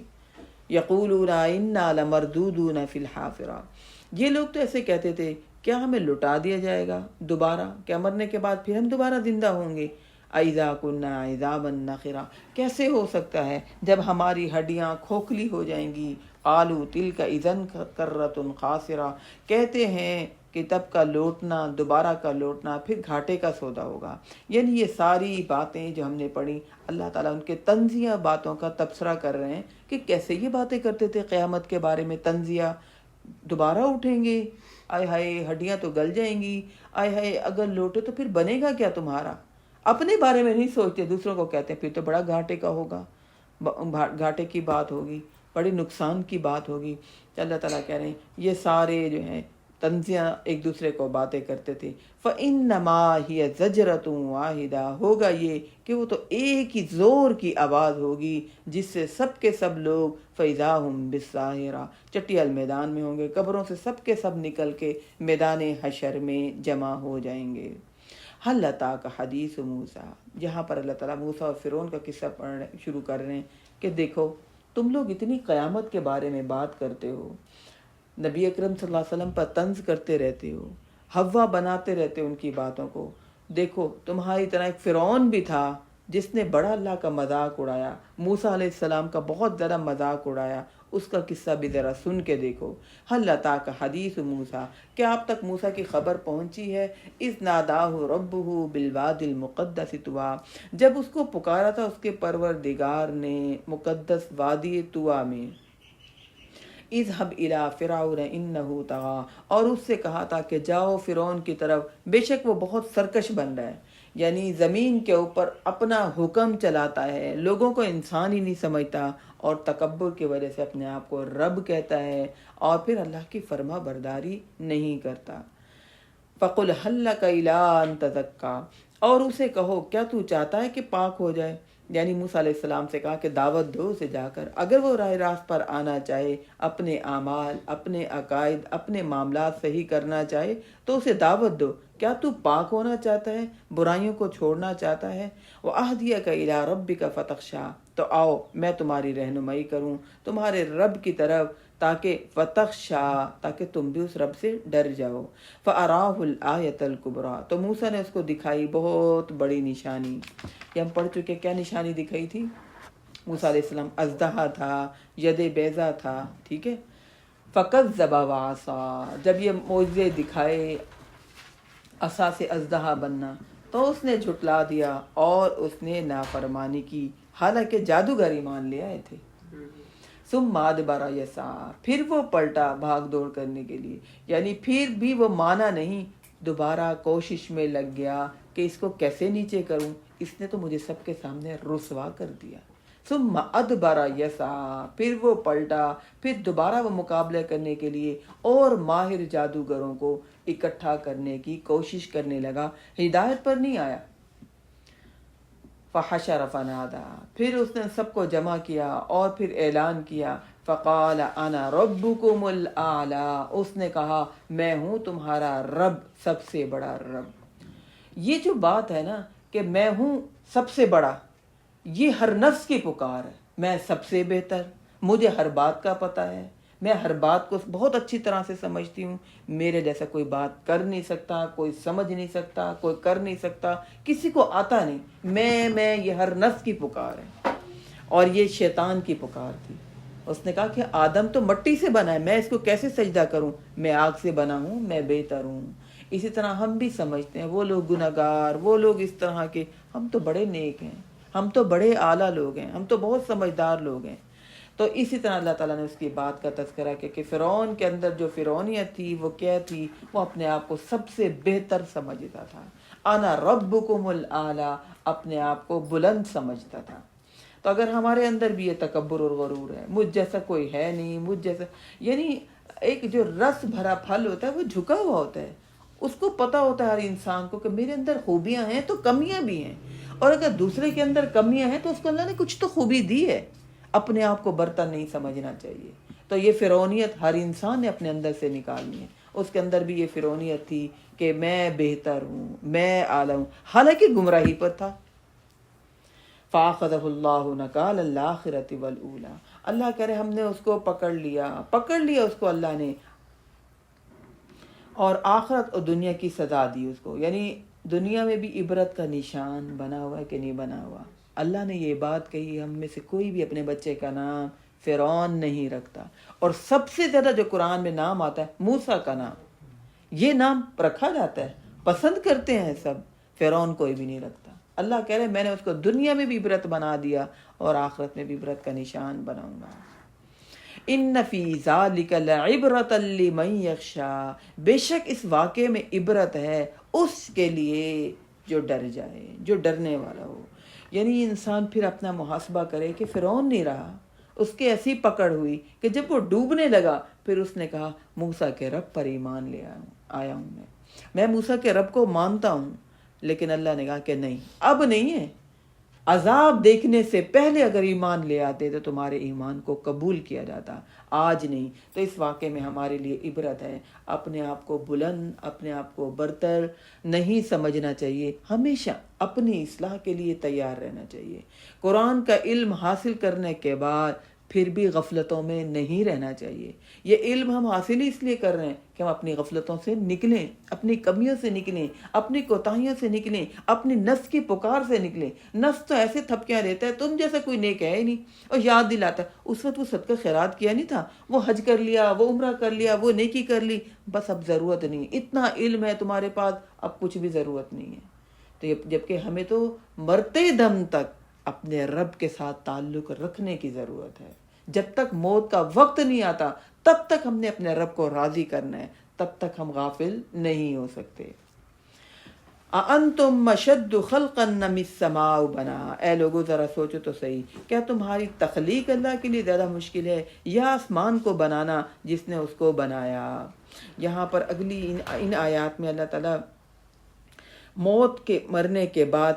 یقولون انا لمردودون فی الحافرہ، یہ لوگ تو ایسے کہتے تھے کیا ہمیں لٹا دیا جائے گا دوبارہ، کیا مرنے کے بعد پھر ہم دوبارہ زندہ ہوں گے؟ اذا کنا عظاما نخرا، کیسے ہو سکتا ہے جب ہماری ہڈیاں کھوکھلی ہو جائیں گی؟ قالوا تلک اذا کرۃ خاسرہ، کہتے ہیں کہ تب کا لوٹنا، دوبارہ کا لوٹنا پھر گھاٹے کا سودا ہوگا۔ یعنی یہ ساری باتیں جو ہم نے پڑھی، اللہ تعالیٰ ان کے طنزیہ باتوں کا تبصرہ کر رہے ہیں کہ کیسے یہ باتیں کرتے تھے قیامت کے بارے میں، طنزیہ، دوبارہ اٹھیں گے، آئے ہائے ہڈیاں تو گل جائیں گی، آئے ہائے اگر لوٹے تو پھر بنے گا کیا تمہارا؟ اپنے بارے میں نہیں سوچتے، دوسروں کو کہتے ہیں پھر تو بڑا گھاٹے کا ہوگا، گھاٹے کی بات ہوگی، بڑی نقصان کی بات ہوگی۔ اللہ تعالیٰ کہہ رہے ہیں یہ سارے جو ہیں طنزیہ ایک دوسرے کو باتیں کرتے تھے۔ فَإِنَّمَا هِيَ زَجْرَةٌ وَاحِدَةٌ، ہوگا یہ کہ وہ تو ایک ہی زور کی آواز ہوگی جس سے سب کے سب لوگ فَإِذَا هُمْ بِالسَّاهِرَةِ چٹیل میدان میں ہوں گے، قبروں سے سب کے سب نکل کے میدان حشر میں جمع ہو جائیں گے۔ هَلْ أَتَاكَ حَدِيثُ مُوسَىٰ، جہاں پر اللہ تعالیٰ موسیٰ اور فرعون کا قصہ شروع کر رہے ہیں کہ دیکھو تم لوگ اتنی قیامت کے بارے میں بات کرتے ہو، نبی اکرم صلی اللہ علیہ وسلم پر طنز کرتے رہتے ہو، ہوا بناتے رہتے ان کی باتوں کو۔ دیکھو تمہاری طرح ایک فرعون بھی تھا جس نے بڑا اللہ کا مذاق اڑایا، موسیٰ علیہ السلام کا بہت زیادہ مذاق اڑایا، اس کا قصہ بھی ذرا سن کے دیکھو۔ هل اتاک حدیث موسیٰ، کیا آپ تک موسیٰ کی خبر پہنچی ہے؟ اذ ناداہ ربہ بالوادی المقدس طویٰ، جب اس کو پکارا تھا اس کے پروردگار نے مقدس وادی طویٰ میں۔ اذهب الى فرعون انه طغى، اور اس سے کہا تھا کہ جاؤ فرعون کی طرف، بے شک وہ بہت سرکش بن رہا ہے، یعنی زمین کے اوپر اپنا حکم چلاتا ہے، لوگوں کو انسان ہی نہیں سمجھتا اور تکبر کی وجہ سے اپنے آپ کو رب کہتا ہے اور پھر اللہ کی فرما برداری نہیں کرتا۔ فَقُلْ هَلْ لَكَ إِلَىٰ أَن تَزَكَّىٰ، اور اسے کہو کیا تو چاہتا ہے کہ پاک ہو جائے؟ یعنی موسیٰ علیہ السلام سے کہا کہ دعوت دو اسے جا کر، اگر وہ راہ راست پر آنا چاہے، اپنے اعمال، اپنے عقائد، اپنے معاملات صحیح کرنا چاہے تو اسے دعوت دو۔ کیا تو پاک ہونا چاہتا ہے، برائیوں کو چھوڑنا چاہتا ہے؟ وَأَهْدِيَكَ إِلَىٰ رَبِّكَ فَتَخْشَىٰ، تو آؤ میں تمہاری رہنمائی کروں تمہارے رب کی طرف، تاکہ فتخشا، تاکہ تم بھی اس رب سے ڈر جاؤ۔ فَأَرَاهُ الْآيَةَ الْكُبْرَىٰ، تو موسیٰ نے اس کو دکھائی بہت بڑی نشانی۔ یہ ہم پڑھ چکے، کیا نشانی دکھائی تھی؟ موسیٰ علیہ السلام اژدہا تھا، ید بیضا تھا، ٹھیک ہے۔ فَكَذَّبَ وَعَصَىٰ، جب یہ معجزے دکھائے عصا سے اژدہا بننا، تو اس نے جھٹلا دیا اور اس نے نافرمانی کی، حالانکہ جادوگر ایمان لے آئے تھے۔ ثم ادبر یسعیٰ، پھر وہ پلٹا بھاگ دوڑ کرنے کے لیے، یعنی پھر بھی وہ مانا نہیں، دوبارہ کوشش میں لگ گیا کہ اس کو کیسے نیچے کروں، اس نے تو مجھے سب کے سامنے رسوا کر دیا۔ ثم ادبر یسعیٰ، پھر وہ پلٹا، پھر دوبارہ وہ مقابلہ کرنے کے لیے اور ماہر جادوگروں کو اکٹھا کرنے کی کوشش کرنے لگا، ہدایت پر نہیں آیا۔ فحشر فنادا، پھر اس نے سب کو جمع کیا اور پھر اعلان کیا، فقال انا ربکم الاعلی، اس نے کہا میں ہوں تمہارا رب، سب سے بڑا رب۔ یہ جو بات ہے نا کہ میں ہوں سب سے بڑا، یہ ہر نفس کی پکار ہے، میں سب سے بہتر، مجھے ہر بات کا پتہ ہے، میں ہر بات کو بہت اچھی طرح سے سمجھتی ہوں، میرے جیسا کوئی بات کر نہیں سکتا، کوئی سمجھ نہیں سکتا، کوئی کر نہیں سکتا، کسی کو آتا نہیں، میں یہ ہر نفس کی پکار ہے۔ اور یہ شیطان کی پکار تھی، اس نے کہا کہ آدم تو مٹی سے بنا ہے، میں اس کو کیسے سجدہ کروں، میں آگ سے بنا ہوں، میں بہتر ہوں۔ اسی طرح ہم بھی سمجھتے ہیں، وہ لوگ گناہگار، وہ لوگ اس طرح کے، ہم تو بڑے نیک ہیں، ہم تو بڑے اعلیٰ لوگ ہیں، ہم تو بہت سمجھدار لوگ ہیں۔ تو اسی طرح اللہ تعالیٰ نے اس کی بات کا تذکرہ کیا کہ فرعون کے اندر جو فرعونیت تھی وہ کیا تھی، وہ اپنے آپ کو سب سے بہتر سمجھتا تھا، انا ربکم الاعلی، اپنے آپ کو بلند سمجھتا تھا۔ تو اگر ہمارے اندر بھی یہ تکبر اور غرور ہے، مجھ جیسا کوئی ہے نہیں، مجھ جیسا، یعنی ایک جو رس بھرا پھل ہوتا ہے وہ جھکا ہوا ہوتا ہے، اس کو پتہ ہوتا ہے ہر انسان کو کہ میرے اندر خوبیاں ہیں تو کمیاں بھی ہیں، اور اگر دوسرے کے اندر کمیاں ہیں تو اس کو اللہ نے کچھ تو خوبی دی ہے، اپنے آپ کو برتر نہیں سمجھنا چاہیے۔ تو یہ فرعونیت ہر انسان نے اپنے اندر سے نکالنی ہے، اس کے اندر بھی یہ فرعونیت تھی کہ میں بہتر ہوں، میں اعلیٰ ہوں، حالانکہ گمراہی پر تھا۔ فَأَخَذَهُ اللَّهُ نَكَالَ الْآخِرَةِ وَالْأُولَىٰ، اللہ کہہ رہے ہم نے اس کو پکڑ لیا اس کو اللہ نے، اور آخرت اور دنیا کی سزا دی اس کو، یعنی دنیا میں بھی عبرت کا نشان بنا ہوا ہے کہ نہیں بنا ہوا۔ اللہ نے یہ بات کہی، ہم میں سے کوئی بھی اپنے بچے کا نام فرعون نہیں رکھتا، اور سب سے زیادہ جو قرآن میں نام آتا ہے موسیٰ کا نام، یہ نام رکھا جاتا ہے، پسند کرتے ہیں سب، فرعون کوئی بھی نہیں رکھتا۔ اللہ کہہ رہے میں نے اس کو دنیا میں بھی عبرت بنا دیا اور آخرت میں بھی عبرت کا نشان بناؤں گا۔ ان فی ذالک لعبرۃ لمن یخشی، بے شک اس واقعے میں عبرت ہے اس کے لیے جو ڈر جائے، جو ڈرنے والا ہو۔ یعنی انسان پھر اپنا محاسبہ کرے کہ فرعون نہیں رہا، اس کے ایسی پکڑ ہوئی کہ جب وہ ڈوبنے لگا پھر اس نے کہا موسیٰ کے رب پر ایمان لے آیا ہوں میں موسیٰ کے رب کو مانتا ہوں، لیکن اللہ نے کہا کہ نہیں، اب نہیں ہے، عذاب دیکھنے سے پہلے اگر ایمان لے آتے تو تمہارے ایمان کو قبول کیا جاتا، آج نہیں۔ تو اس واقعے میں ہمارے لیے عبرت ہے، اپنے آپ کو بلند، اپنے آپ کو برتر نہیں سمجھنا چاہیے، ہمیشہ اپنی اصلاح کے لیے تیار رہنا چاہیے۔ قرآن کا علم حاصل کرنے کے بعد پھر بھی غفلتوں میں نہیں رہنا چاہیے۔ یہ علم ہم حاصل ہی اس لیے کر رہے ہیں کہ ہم اپنی غفلتوں سے نکلیں، اپنی کمیوں سے نکلیں، اپنی کوتاہیوں سے نکلیں، اپنی نفس کی پکار سے نکلیں۔ نفس تو ایسے تھپکیاں دیتا ہے، تم جیسا کوئی نیک ہے ہی نہیں، اور یاد دلاتا ہے اس وقت وہ صدقہ خیرات کیا نہیں تھا، وہ حج کر لیا، وہ عمرہ کر لیا، وہ نیکی کر لی، بس اب ضرورت نہیں، اتنا علم ہے تمہارے پاس، اب کچھ بھی ضرورت نہیں ہے۔ تو جبکہ ہمیں تو مرتے دم تک اپنے رب کے ساتھ تعلق رکھنے کی ضرورت ہے۔ جب تک موت کا وقت نہیں آتا تب تک ہم نے اپنے رب کو راضی کرنا ہے، تب تک ہم غافل نہیں ہو سکتے۔ اَأَنْتُمْ أَشَدُّ خَلْقًا أَمِ السَّمَاءُ بَنَاهَا، اے لوگو ذرا سوچو تو صحیح، کیا تمہاری تخلیق اللہ کے لیے زیادہ مشکل ہے یا آسمان کو بنانا جس نے اس کو بنایا؟ یہاں پر اگلی ان آیات میں اللہ تعالیٰ موت کے مرنے کے بعد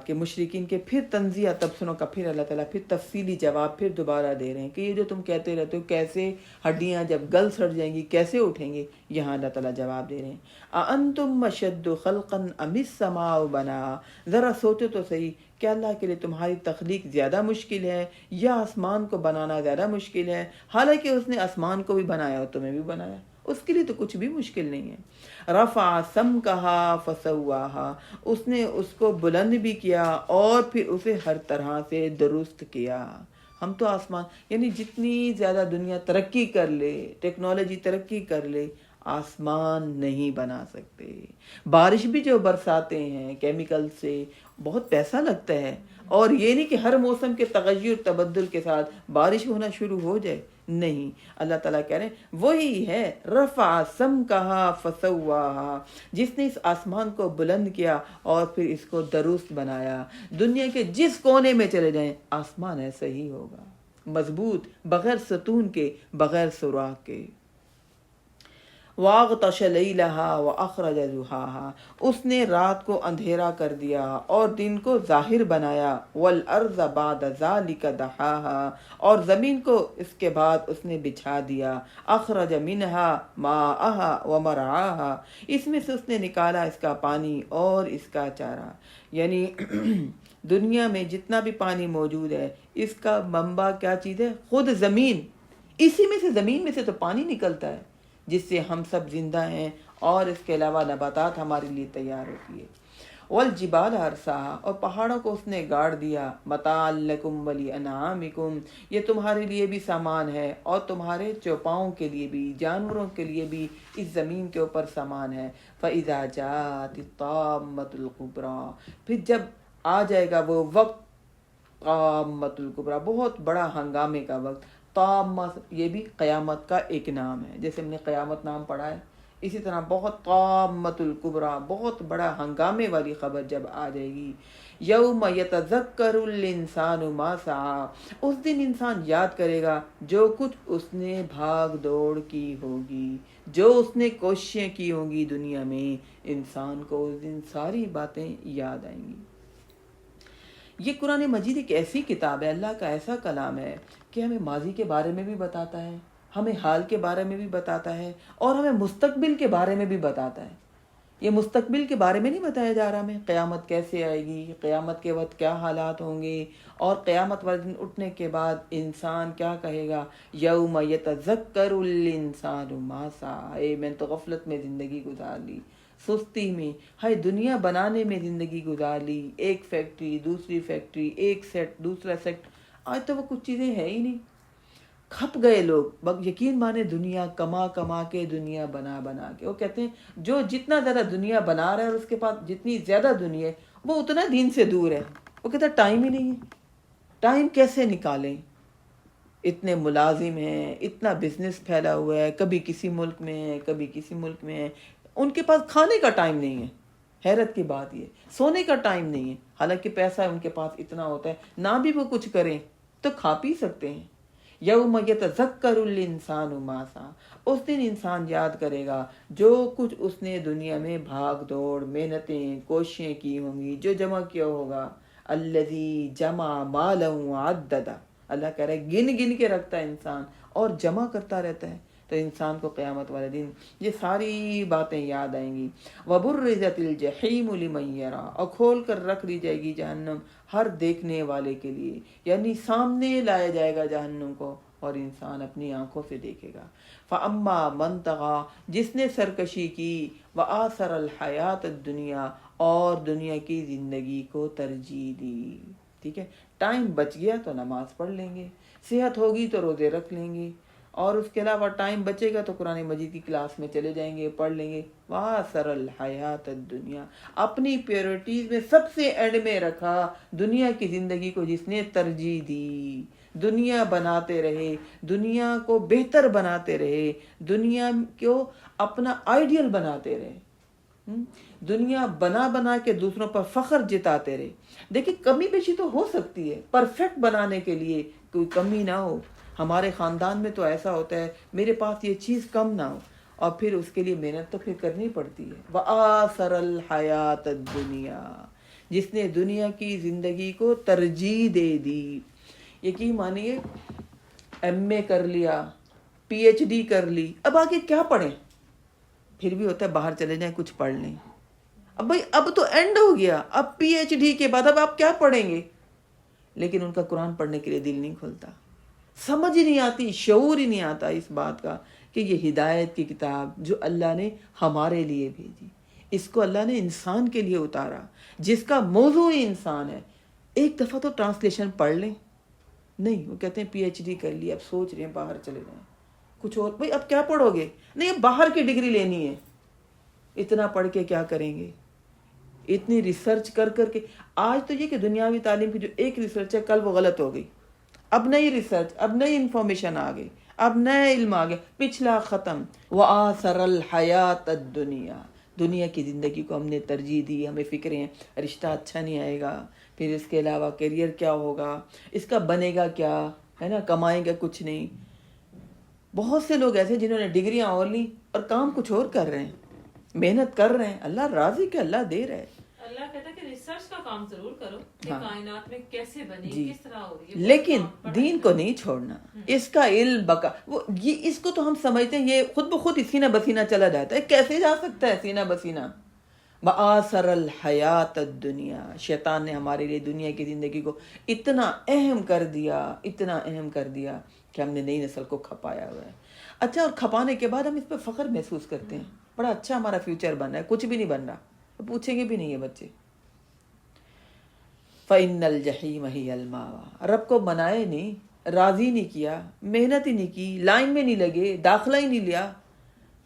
کے مشرکین کے پھر تنزیہ تبصروں کا پھر اللہ تعالیٰ پھر تفصیلی جواب پھر دوبارہ دے رہے ہیں کہ یہ جو تم کہتے رہتے ہو کیسے ہڈیاں جب گل سڑ جائیں گی کیسے اٹھیں گے، یہاں اللہ تعالیٰ جواب دے رہے ہیں اَأَنتُمْ أَشَدُّ خَلْقًا أَمِ السَّمَاءُ بَنَاهَا، ذرا سوچو تو صحیح، کیا اللہ کے لیے تمہاری تخلیق زیادہ مشکل ہے یا آسمان کو بنانا زیادہ مشکل ہے؟ حالانکہ اس نے آسمان کو بھی بنایا اور تمہیں بھی بنایا، اس کے لیے تو کچھ بھی مشکل نہیں ہے۔ رفع سمکہا فسواہا، اس نے اس کو بلند بھی کیا اور پھر اسے ہر طرح سے درست کیا۔ ہم تو آسمان، یعنی جتنی زیادہ دنیا ترقی کر لے، ٹیکنالوجی ترقی کر لے، آسمان نہیں بنا سکتے۔ بارش بھی جو برساتے ہیں کیمیکل سے بہت پیسہ لگتا ہے، اور یہ نہیں کہ ہر موسم کے تغیر تبدل کے ساتھ بارش ہونا شروع ہو جائے، نہیں، اللہ تعالیٰ کہہ رہے ہیں وہی ہے رفع سمکہا فسواہا، جس نے اس آسمان کو بلند کیا اور پھر اس کو درست بنایا۔ دنیا کے جس کونے میں چلے جائیں آسمان ایسا ہی ہوگا، مضبوط، بغیر ستون کے، بغیر سوراخ کے۔ وَأَغْطَشَ لَيْلَهَا وَأَخْرَجَ ضُحَاهَا، اس نے رات کو اندھیرا کر دیا اور دن کو ظاہر بنایا۔ وَالْأَرْضَ بَعْدَ ذَلِكَ دَحَاهَا، اور زمین کو اس کے بعد اس نے بچھا دیا۔ أَخْرَجَ مِنْهَا مَاءَهَا وَمَرْعَاهَا، اس میں سے اس نے نکالا اس کا پانی اور اس کا چارہ، یعنی دنیا میں جتنا بھی پانی موجود ہے اس کا منبع کیا چیز ہے؟ خود زمین، اسی میں سے، زمین میں سے تو پانی نکلتا ہے جس سے ہم سب زندہ ہیں، اور اس کے علاوہ نباتات ہمارے لیے تیار ہوتی ہے۔ والجبال ارساہا، اور پہاڑوں کو اس نے گاڑ دیا۔ متاعا لکم ولانعامکم، یہ تمہارے لیے بھی سامان ہے اور تمہارے چوپاؤں کے لیے بھی، جانوروں کے لیے بھی اس زمین کے اوپر سامان ہے۔ فاذا جاءت الطامۃ الکبریٰ، پھر جب آ جائے گا وہ وقت، طامۃ الکبریٰ، بہت بڑا ہنگامے کا وقت۔ طامت، یہ بھی قیامت کا ایک نام ہے، جیسے ہم نے قیامت نام پڑھا ہے، اسی طرح بہت طامۃ الکبریٰ، بہت بڑا ہنگامے والی خبر جب آ جائے گی۔ یوم یتذکر الانسان ما سعی، اس دن انسان یاد کرے گا جو کچھ اس نے بھاگ دوڑ کی ہوگی، جو اس نے کوششیں کی ہوں گی دنیا میں، انسان کو اس دن ساری باتیں یاد آئیں گی۔ یہ قرآن مجید ایک ایسی کتاب ہے، اللہ کا ایسا کلام ہے کہ ہمیں ماضی کے بارے میں بھی بتاتا ہے، ہمیں حال کے بارے میں بھی بتاتا ہے، اور ہمیں مستقبل کے بارے میں بھی بتاتا ہے۔ یہ مستقبل کے بارے میں نہیں بتایا جا رہا ہمیں قیامت کیسے آئے گی، قیامت کے وقت کیا حالات ہوں گے، اور قیامت والے دن اٹھنے کے بعد انسان کیا کہے گا۔ یوم یتذکر الانسان ما سعی، میں تو غفلت میں زندگی گزار لی، سستی میں، ہائے دنیا بنانے میں زندگی گزار لی، ایک فیکٹری دوسری فیکٹری، ایک سیٹ دوسرا سیٹ، آج تو وہ کچھ چیزیں ہیں ہی نہیں، کھپ گئے لوگ۔ یقین مانے دنیا کما کما کے، دنیا بنا بنا کے، وہ کہتے ہیں جو جتنا زیادہ دنیا بنا رہا ہے اور اس کے پاس جتنی زیادہ دنیا ہے وہ اتنا دین سے دور ہے۔ وہ کہتا ہے ٹائم ہی نہیں ہے، ٹائم کیسے نکالیں، اتنے ملازم ہیں، اتنا بزنس پھیلا ہوا ہے، کبھی کسی ملک میں ہے کبھی کسی ملک میں ہے، ان کے پاس کھانے کا ٹائم نہیں ہے۔ حیرت کی بات یہ، سونے کا ٹائم نہیں ہے، حالانکہ پیسہ ان کے پاس اتنا ہوتا ہے، نہ بھی وہ کچھ کریں تو کھا پی سکتے ہیں۔ یوم یتذکر الانسان ما سعی، اس دن انسان یاد کرے گا جو کچھ اس نے دنیا میں بھاگ دوڑ، محنتیں، کوششیں کی ہوں گی، جو جمع کیا ہوگا۔ الذی جمع مالا وعددا، اللہ کہہ رہا ہے گن گن کے رکھتا ہے انسان اور جمع کرتا رہتا ہے، تو انسان کو قیامت والے دن یہ ساری باتیں یاد آئیں گی۔ وبرزت الجحیم لمن یری، اور کھول کر رکھ دی جائے گی جہنم ہر دیکھنے والے کے لیے، یعنی سامنے لایا جائے گا جہنم کو اور انسان اپنی آنکھوں سے دیکھے گا۔ فاما من طغی، جس نے سرکشی کی، وآثر الحیات الدنیا، اور دنیا کی زندگی کو ترجیح دی۔ ٹھیک ہے، ٹائم بچ گیا تو نماز پڑھ لیں گے، صحت ہوگی تو روزے رکھ لیں گے، اور اس کے علاوہ ٹائم بچے گا تو قرآن مجید کی کلاس میں چلے جائیں گے، پڑھ لیں گے۔ وآثر الحیات الدنیا، اپنی پیورٹیز میں سب سے اینڈ میں رکھا دنیا کی زندگی کو، جس نے ترجیح دی، دنیا بناتے رہے، دنیا کو بہتر بناتے رہے، دنیا کو اپنا آئیڈیل بناتے رہے، دنیا بنا بنا کے دوسروں پر فخر جتاتے رہے۔ دیکھیں کمی بیشی تو ہو سکتی ہے، پرفیکٹ بنانے کے لیے کوئی کمی نہ ہو۔ ہمارے خاندان میں تو ایسا ہوتا ہے میرے پاس یہ چیز کم نہ ہو، اور پھر اس کے لیے محنت تو پھر کرنی پڑتی ہے. وآثر الحیات الدنیا, جس نے دنیا کی زندگی کو ترجیح دے دی. یقین مانیے ایم اے کر لیا, پی ایچ ڈی کر لی, اب آگے کیا پڑھیں؟ پھر بھی ہوتا ہے باہر چلے جائیں کچھ پڑھ لیں. اب بھائی اب تو اینڈ ہو گیا, اب پی ایچ ڈی کے بعد اب آپ کیا پڑھیں گے؟ لیکن ان کا قرآن پڑھنے کے لیے دل نہیں کھلتا, سمجھ ہی نہیں آتی, شعور ہی نہیں آتا اس بات کا کہ یہ ہدایت کی کتاب جو اللہ نے ہمارے لیے بھیجی, اس کو اللہ نے انسان کے لیے اتارا, جس کا موضوع ہی انسان ہے. ایک دفعہ تو ٹرانسلیشن پڑھ لیں. نہیں, وہ کہتے ہیں پی ایچ ڈی کر لی, اب سوچ رہے ہیں باہر چلے جائیں کچھ اور. بھائی اب کیا پڑھو گے؟ نہیں, اب باہر کی ڈگری لینی ہے. اتنا پڑھ کے کیا کریں گے؟ اتنی ریسرچ کر کے. آج تو یہ کہ دنیاوی تعلیم کی جو ایک ریسرچ ہے کل وہ غلط ہو گئی, اب نئی ریسرچ, اب نئی انفارمیشن آ گئی, اب نیا علم آ گیا, پچھلا ختم. وآثر الحیات الدنیا, دنیا کی زندگی کو ہم نے ترجیح دی. ہمیں فکریں ہیں رشتہ اچھا نہیں آئے گا, پھر اس کے علاوہ کیریئر کیا ہوگا, اس کا بنے گا کیا, ہے نا, کمائیں گے کچھ نہیں. بہت سے لوگ ایسے جنہوں نے ڈگریاں اور لی اور کام کچھ اور کر رہے ہیں, محنت کر رہے ہیں. اللہ راضی کہ اللہ دے رہے. اللہ کہتا ہے کہ ریسرچ کا کام ضرور کرو کہ کائنات میں کیسے بنی, کس طرح ہو رہی ہے, لیکن دین کو نہیں چھوڑنا. اس کا علم بقا, وہ یہ اس کو تو ہم سمجھتے ہیں یہ خود بخود سینہ بسینہ چلا جاتا ہے. کیسے جا سکتا ہے سینہ بسینہ؟ وآثر الحیات الدنیا, شیطان نے ہمارے لیے دنیا کی زندگی کو اتنا اہم کر دیا, اتنا اہم کر دیا کہ ہم نے نئی نسل کو کھپایا ہوا ہے. اچھا, اور کھپانے کے بعد ہم اس پہ فخر محسوس کرتے ہیں, بڑا اچھا ہمارا فیوچر بن رہا ہے. کچھ بھی نہیں بن رہا, پوچھیں گے بھی نہیں ہے بچے. فَإِنَّ الْجَحِيمَ هِيَ الْمَأْوَىٰ, رب کو منائے نہیں, راضی نہیں کیا, محنت ہی نہیں کی, لائن میں نہیں لگے, داخلہ ہی نہیں لیا,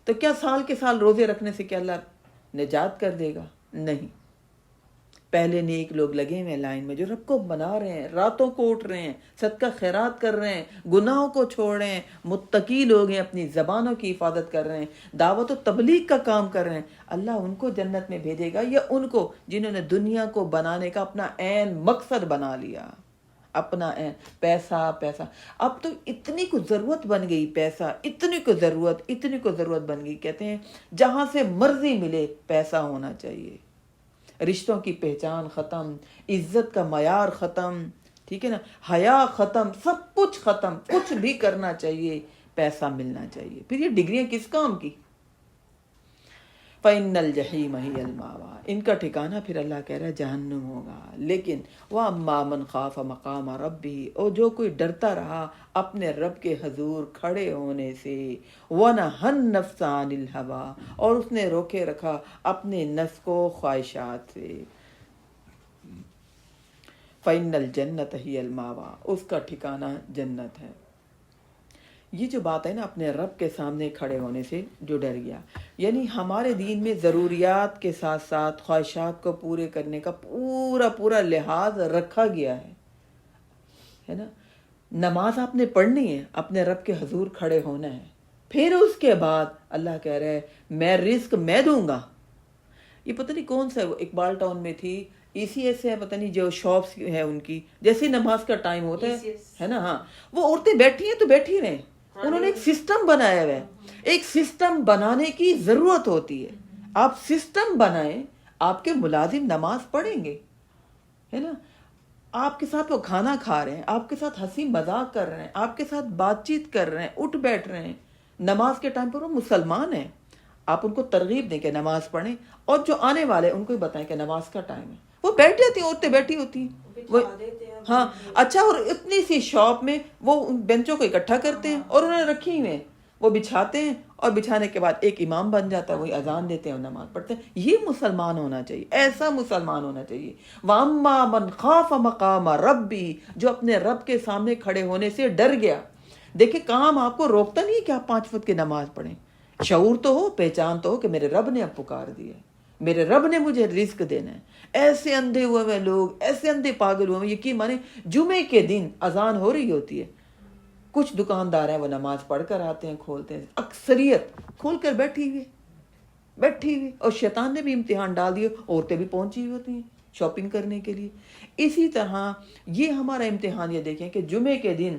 تو کیا سال کے سال روزے رکھنے سے کیا اللہ نجات کر دے گا؟ نہیں. پہلے نیک لوگ لگے ہوئے لائن میں جو رب کو منا رہے ہیں, راتوں کو اٹھ رہے ہیں, صدقہ خیرات کر رہے ہیں, گناہوں کو چھوڑ رہے ہیں, متقی لوگ ہیں, اپنی زبانوں کی حفاظت کر رہے ہیں, دعوت و تبلیغ کا کام کر رہے ہیں. اللہ ان کو جنت میں بھیجے گا, یا ان کو جنہوں نے دنیا کو بنانے کا اپنا عین مقصد بنا لیا, اپنا عین پیسہ. پیسہ اب تو اتنی کو ضرورت بن گئی, پیسہ اتنی کو ضرورت بن گئی. کہتے ہیں جہاں سے مرضی ملے پیسہ ہونا چاہیے. رشتوں کی پہچان ختم, عزت کا معیار ختم, ٹھیک ہے نا, حیا ختم, سب کچھ ختم. کچھ بھی کرنا چاہیے پیسہ ملنا چاہیے. پھر یہ ڈگریاں کس کام کی؟ فَإِنَّ الْجَحِيمَ هِيَ الْمَأْوَىٰ, ان کا ٹھکانہ پھر اللہ کہہ رہا ہے جہنم ہوگا. لیکن وَأَمَّا مَنْ خَافَ مَقَامَ رَبِّهِ, اور جو کوئی ڈرتا رہا اپنے رب کے حضور کھڑے ہونے سے, وَنَهَى النَّفْسَ عَنِ الْهَوَىٰ, اور اس نے روکے رکھا اپنے نفس کو خواہشات سے. فَإِنَّ الْجَنَّةَ هِيَ الْمَأْوَىٰ, اس کا ٹھکانہ جنت ہے. یہ جو بات ہے نا اپنے رب کے سامنے کھڑے ہونے سے جو ڈر گیا, یعنی ہمارے دین میں ضروریات کے ساتھ ساتھ خواہشات کو پورے کرنے کا پورا لحاظ رکھا گیا ہے نا. نماز آپ نے پڑھنی ہے, اپنے رب کے حضور کھڑے ہونا ہے, پھر اس کے بعد اللہ کہہ رہے ہیں میں رزق میں دوں گا. یہ پتہ نہیں کون سا اقبال ٹاؤن میں تھی, ECS ہے پتہ نہیں, جو شاپس ہے ان کی, جیسے نماز کا ٹائم ہوتا ہے نا, ہاں وہ عورتیں بیٹھی ہیں تو بیٹھی رہیں. انہوں نے ایک سسٹم بنایا ہوا ہے. ایک سسٹم بنانے کی ضرورت ہوتی ہے. آپ سسٹم بنائیں, آپ کے ملازم نماز پڑھیں گے, ہے نا, آپ کے ساتھ وہ کھانا کھا رہے ہیں, آپ کے ساتھ ہنسی مذاق کر رہے ہیں, آپ کے ساتھ بات چیت کر رہے ہیں, اٹھ بیٹھ رہے ہیں, نماز کے ٹائم پر وہ مسلمان ہیں. آپ ان کو ترغیب دیں کہ نماز پڑھیں, اور جو آنے والے ان کو بھی بتائیں کہ نماز کا ٹائم ہے. وہ بیٹھ جاتی ہیں, عورتیں بیٹھی ہوتی ہیں. ہاں اچھا, اور اتنی سی شاپ میں وہ بینچوں کو اکٹھا کرتے ہیں اور انہوں نے رکھی ہوئے ہیں, وہ بچھاتے ہیں, اور بچھانے کے بعد ایک امام بن جاتا ہے, وہی اذان دیتے ہیں اور نماز پڑھتے ہیں. یہ مسلمان ہونا چاہیے, ایسا مسلمان ہونا چاہیے. وَأَمَّا مَنْ خَافَ مَقَامَ رَبِّهِ, جو اپنے رب کے سامنے کھڑے ہونے سے ڈر گیا. دیکھیں کام آپ کو روکتا نہیں کہ آپ 5 وقت کی نماز پڑھیں. شعور تو ہو, پہچان تو ہو کہ میرے رب نے اب پکار دیا ہے, میرے رب نے مجھے رزق دینا ہے. ایسے اندھے ہوئے ہوئے لوگ, ایسے اندھے پاگل ہوئے, یقین مانے جمعے کے دن اذان ہو رہی ہوتی ہے, کچھ دکاندار ہیں وہ نماز پڑھ کر آتے ہیں, کھولتے ہیں, اکثریت کھول کر بیٹھی ہوئی, اور شیطان نے بھی امتحان ڈال دیے, عورتیں بھی پہنچی ہوئی ہوتی ہیں شاپنگ کرنے کے لیے. اسی طرح یہ ہمارا امتحان, یہ دیکھیں کہ جمعے کے دن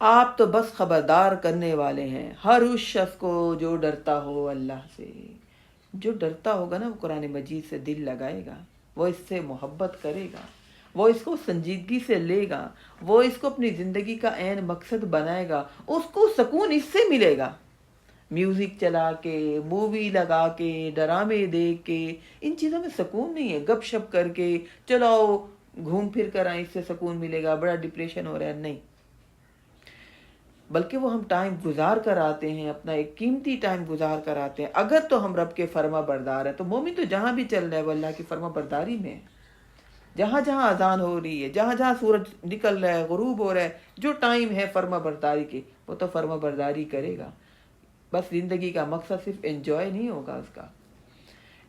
آپ تو بس خبردار کرنے والے ہیں ہر اس شخص کو جو ڈرتا ہو اللہ سے. جو ڈرتا ہوگا نا وہ قرآن مجید سے دل لگائے گا, وہ اس سے محبت کرے گا, وہ اس کو سنجیدگی سے لے گا, وہ اس کو اپنی زندگی کا عین مقصد بنائے گا, اس کو سکون اس سے ملے گا. میوزک چلا کے, مووی لگا کے, ڈرامے دیکھ کے, ان چیزوں میں سکون نہیں ہے. گپ شپ کر کے چلاؤ گھوم پھر کر آئیں, اس سے سکون ملے گا, بڑا ڈپریشن ہو رہا ہے, نہیں. بلکہ وہ ہم ٹائم گزار کر آتے ہیں, اپنا ایک قیمتی ٹائم گزار کر آتے ہیں. اگر تو ہم رب کے فرما بردار ہیں تو مومن تو جہاں بھی چل رہا ہے وہ اللہ کی فرما برداری میں ہے. جہاں جہاں اذان ہو رہی ہے, جہاں جہاں سورج نکل رہا ہے, غروب ہو رہا ہے, جو ٹائم ہے فرما برداری کے, وہ تو فرما برداری کرے گا. بس زندگی کا مقصد صرف انجوائے نہیں ہوگا اس کا.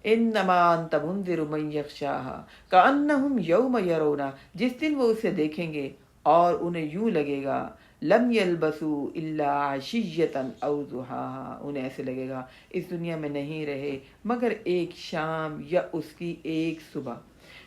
انما انت منذر من یخشاھا کانہم یوم یرون, جس دن وہ اسے دیکھیں گے اور انہیں یوں لگے گا لم یلبسوا الا عشیۃ او ضحاھا, انہیں ایسے لگے گا اس دنیا میں نہیں رہے مگر ایک شام یا اس کی ایک صبح.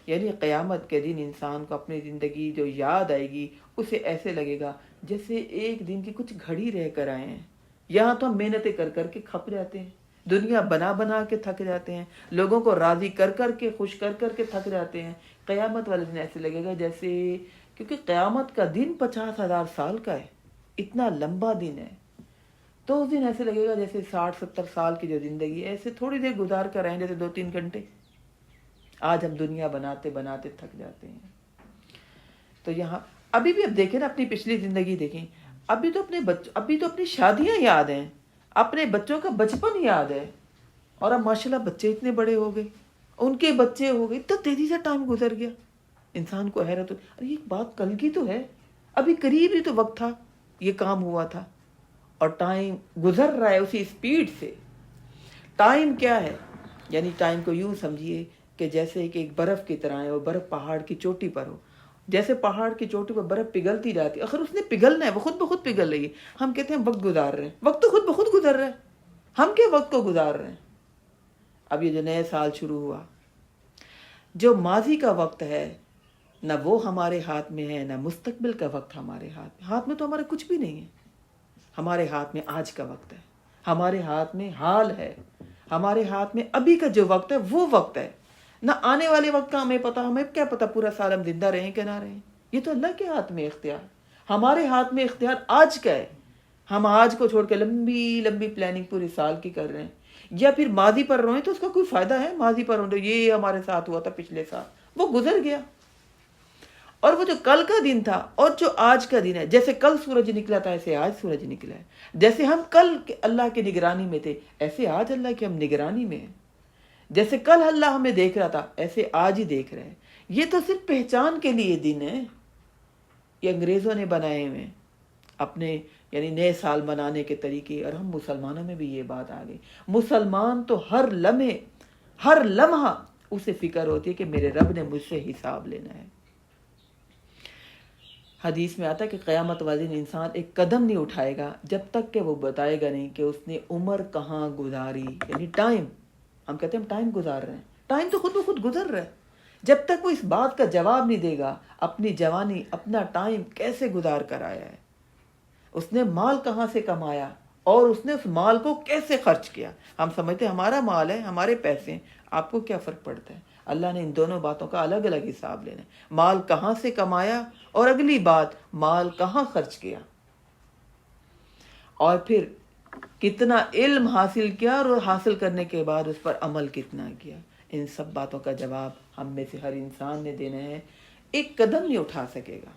یعنی قیامت کے دن انسان کو اپنی زندگی جو یاد آئے گی اسے ایسے لگے گا جیسے ایک دن کی کچھ گھڑی رہ کر آئے ہیں. یہاں تو ہم محنتیں کر کر کے کھپ جاتے ہیں, دنیا بنا بنا کے تھک جاتے ہیں, لوگوں کو راضی کر کر کے خوش کر کر کے تھک جاتے ہیں. قیامت والے دن ایسے لگے گا جیسے, کیونکہ قیامت کا دن 50,000 سال کا ہے, اتنا لمبا دن ہے. تو اس دن ایسے لگے گا جیسے 60-70 سال کی جو زندگی ہے ایسے تھوڑی دیر گزار کر آئیں, جیسے 2-3 گھنٹے. آج ہم دنیا بناتے بناتے تھک جاتے ہیں. تو یہاں ابھی بھی اب دیکھیں نا, اپنی پچھلی زندگی دیکھیں, ابھی تو اپنی شادیاں یاد ہیں, اپنے بچوں کا بچپن یاد ہے, اور اب ماشاءاللہ بچے اتنے بڑے ہو گئے, ان کے بچے ہو گئے, اتنا تیزی سے ٹائم گزر گیا. انسان کو حیرت ہو, ارے یہ بات کل کی تو ہے, ابھی قریب ہی تو وقت تھا یہ کام ہوا تھا, اور ٹائم گزر رہا ہے اسی اسپیڈ سے. ٹائم کیا ہے؟ یعنی ٹائم کو یوں سمجھیے کہ جیسے کہ ایک برف کی طرح ہے, اور برف پہاڑ کی چوٹی پر ہو, جیسے پہاڑ کی چوٹی پر برف پگھلتی جاتی ہے, اگر اس نے پگھلنا ہے وہ خود بخود پگھل رہی ہے. ہم کہتے ہیں وقت گزار رہے ہیں, وقت تو خود بخود گزر رہا ہے, ہم کیا وقت کو گزار رہے ہیں. اب یہ جو نئے سال شروع ہوا, جو ماضی کا وقت ہے نہ وہ ہمارے ہاتھ میں ہے, نہ مستقبل کا وقت ہمارے ہاتھ میں تو ہمارا کچھ بھی نہیں ہے. ہمارے ہاتھ میں آج کا وقت ہے, ہمارے ہاتھ میں حال ہے, ہمارے ہاتھ میں ابھی کا جو وقت ہے وہ وقت ہے. نہ آنے والے وقت کا ہمیں پتا, ہمیں کیا پتا پورا سال ہم زندہ رہیں کہ نہ رہیں. یہ تو اللہ کے ہاتھ میں اختیار, ہمارے ہاتھ میں اختیار آج کا ہے. ہم آج کو چھوڑ کے لمبی لمبی پلاننگ پورے سال کی کر رہے ہیں, یا پھر ماضی پر روئیں تو اس کا کوئی فائدہ ہے؟ ماضی پر روئیں یہ ہمارے ساتھ ہوا تھا پچھلے سال, وہ گزر گیا. اور وہ جو کل کا دن تھا اور جو آج کا دن ہے, جیسے کل سورج نکلا تھا ایسے آج سورج نکلا ہے. جیسے ہم کل اللہ کی نگرانی میں تھے ایسے آج اللہ کی ہم نگرانی میں ہیں. جیسے کل اللہ ہمیں دیکھ رہا تھا ایسے آج ہی دیکھ رہے ہیں. یہ تو صرف پہچان کے لیے دن ہے, یہ انگریزوں نے بنائے ہوئے اپنے یعنی نئے سال منانے کے طریقے, اور ہم مسلمانوں میں بھی یہ بات آ گئی. مسلمان تو ہر لمحے ہر لمحہ اسے فکر ہوتی ہے کہ میرے رب نے مجھ سے حساب لینا ہے. حدیث میں آتا ہے کہ قیامت والے دن انسان ایک قدم نہیں اٹھائے گا جب تک کہ وہ بتائے گا نہیں کہ اس نے عمر کہاں گزاری. یعنی ٹائم, ہم کہتے ہیں ہم ٹائم گزار رہے ہیں, ٹائم تو خود بخود گزر رہا ہے. جب تک وہ اس بات کا جواب نہیں دے گا اپنی جوانی اپنا ٹائم کیسے گزار کر آیا ہے, اس نے مال کہاں سے کمایا اور اس نے اس مال کو کیسے خرچ کیا. ہم سمجھتے ہیں ہمارا مال ہے, ہمارے پیسے ہیں, آپ کو کیا فرق پڑتا ہے؟ اللہ نے ان دونوں باتوں کا الگ الگ حساب لینا ہے. مال کہاں سے کمایا, اور اگلی بات مال کہاں خرچ کیا, اور پھر کتنا علم حاصل کیا, اور حاصل کرنے کے بعد اس پر عمل کتنا کیا. ان سب باتوں کا جواب ہم میں سے ہر انسان نے دینا ہے. ایک قدم نہیں اٹھا سکے گا.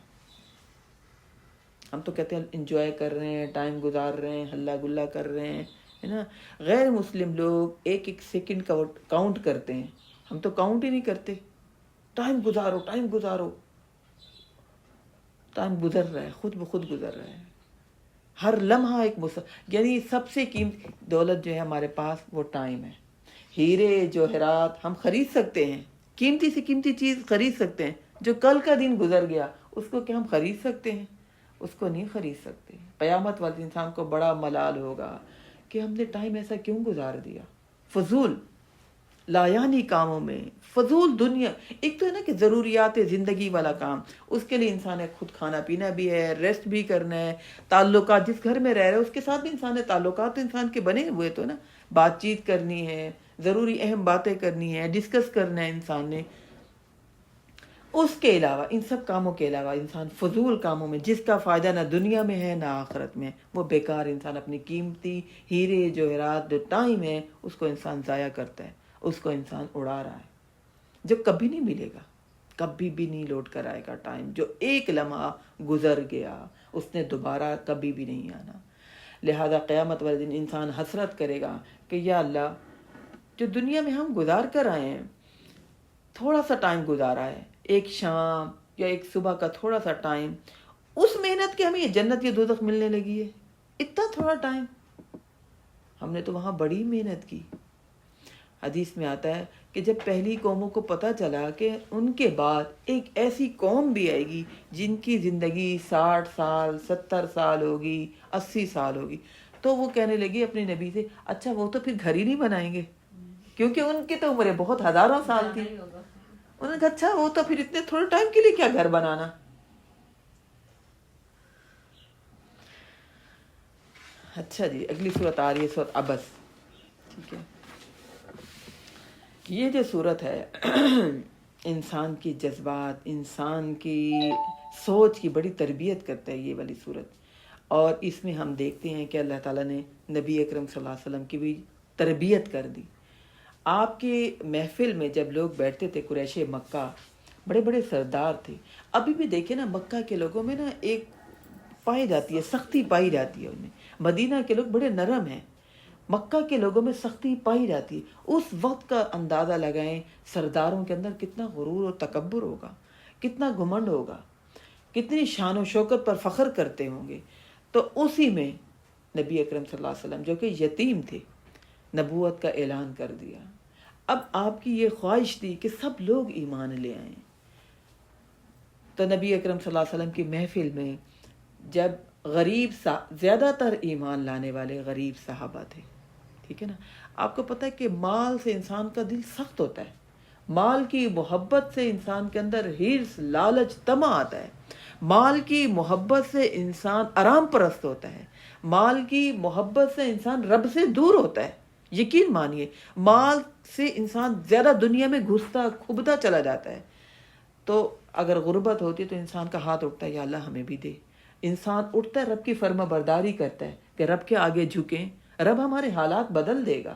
ہم تو کہتے ہیں انجوائے کر رہے ہیں, ٹائم گزار رہے ہیں, ہلا گلا کر رہے ہیں, ہے نا. غیر مسلم لوگ ایک ایک سیکنڈ کا کاؤنٹ کرتے ہیں, ہم تو کاؤنٹ ہی نہیں کرتے. ٹائم گزارو ٹائم گزارو, ٹائم گزر رہا ہے, خود بخود گزر رہا ہے. ہر لمحہ ایک یعنی سب سے قیمتی دولت جو ہے ہمارے پاس وہ ٹائم ہے. ہیرے جوہرات ہم خرید سکتے ہیں, قیمتی سے قیمتی چیز خرید سکتے ہیں. جو کل کا دن گزر گیا اس کو کیا ہم خرید سکتے ہیں؟ اس کو نہیں خرید سکتے. قیامت والے انسان کو بڑا ملال ہوگا کہ ہم نے ٹائم ایسا کیوں گزار دیا, فضول. لایانی کاموں میں، فضول دنیا. ایک تو ہے نا کہ ضروریات زندگی والا کام، اس کے لیے انسان ہے خود کھانا پینا بھی ہے، ریسٹ بھی کرنا ہے، تعلقات جس گھر میں رہ رہا ہے اس کے ساتھ بھی انسان ہے، تعلقات انسان کے بنے ہوئے تو نا، بات چیت کرنی ہے، ضروری اہم باتیں کرنی ہے، ڈسکس کرنا ہے انسان نے. اس کے علاوہ ان سب کاموں کے علاوہ انسان فضول کاموں میں جس کا فائدہ نہ دنیا میں ہے نہ آخرت میں، وہ بیکار انسان اپنی قیمتی ہیرے جواہرات جو ٹائم ہے اس کو انسان ضائع کرتا ہے، اس کو انسان اڑا رہا ہے جو کبھی نہیں ملے گا، کبھی بھی نہیں لوٹ کر آئے گا. ٹائم جو ایک لمحہ گزر گیا اس نے دوبارہ کبھی بھی نہیں آنا. لہذا قیامت والے دن انسان حسرت کرے گا کہ یا اللہ جو دنیا میں ہم گزار کر آئے ہیں، تھوڑا سا ٹائم گزارا ہے، ایک شام یا ایک صبح کا تھوڑا سا ٹائم، اس محنت کے ہمیں یہ جنت یا دوزخ ملنے لگی ہے. اتنا تھوڑا ٹائم، ہم نے تو وہاں بڑی محنت کی. حدیث میں آتا ہے کہ جب پہلی قوموں کو پتہ چلا کہ ان کے بعد ایک ایسی قوم بھی آئے گی جن کی زندگی 60 سال 70 سال ہوگی، 80 سال ہوگی، تو وہ کہنے لگی اپنے نبی سے اچھا وہ تو پھر گھر ہی نہیں بنائیں گے، کیونکہ ان کی تو عمریں بہت ہزاروں سال تھی. انہوں نے کہا اچھا وہ تو پھر اتنے تھوڑے ٹائم کے لیے کیا گھر بنانا. اچھا جی، اگلی صورت آ رہی ہے صورت عبس. ٹھیک ہے، یہ جو صورت ہے انسان کی جذبات، انسان کی سوچ کی بڑی تربیت کرتا ہے یہ والی صورت. اور اس میں ہم دیکھتے ہیں کہ اللہ تعالیٰ نے نبی اکرم صلی اللہ علیہ وسلم کی بھی تربیت کر دی. آپ کے محفل میں جب لوگ بیٹھتے تھے، قریش مکہ بڑے بڑے سردار تھے. ابھی بھی دیکھیں نا مکہ کے لوگوں میں نا ایک پائی جاتی ہے، سختی پائی جاتی ہے. انہیں مدینہ کے لوگ بڑے نرم ہیں، مکہ کے لوگوں میں سختی پائی جاتی ہے. اس وقت کا اندازہ لگائیں سرداروں کے اندر کتنا غرور و تکبر ہوگا، کتنا گھمنڈ ہوگا، کتنی شان و شوکت پر فخر کرتے ہوں گے. تو اسی میں نبی اکرم صلی اللہ علیہ وسلم جو کہ یتیم تھے، نبوت کا اعلان کر دیا. اب آپ کی یہ خواہش تھی کہ سب لوگ ایمان لے آئیں. تو نبی اکرم صلی اللہ علیہ وسلم کی محفل میں جب زیادہ تر ایمان لانے والے غریب صحابہ تھے. ٹھیک ہے نا، آپ کو پتہ ہے کہ مال سے انسان کا دل سخت ہوتا ہے، مال کی محبت سے انسان کے اندر ہرس، لالچ، طمع آتا ہے. مال کی محبت سے انسان آرام پرست ہوتا ہے، مال کی محبت سے انسان رب سے دور ہوتا ہے. یقین مانیے مال سے انسان زیادہ دنیا میں گھستا کھبتا چلا جاتا ہے. تو اگر غربت ہوتی ہے تو انسان کا ہاتھ اٹھتا ہے یا اللہ ہمیں بھی دے. انسان اٹھتا ہے، رب کی فرما برداری کرتا ہے کہ رب کے آگے جھکیں، رب ہمارے حالات بدل دے گا.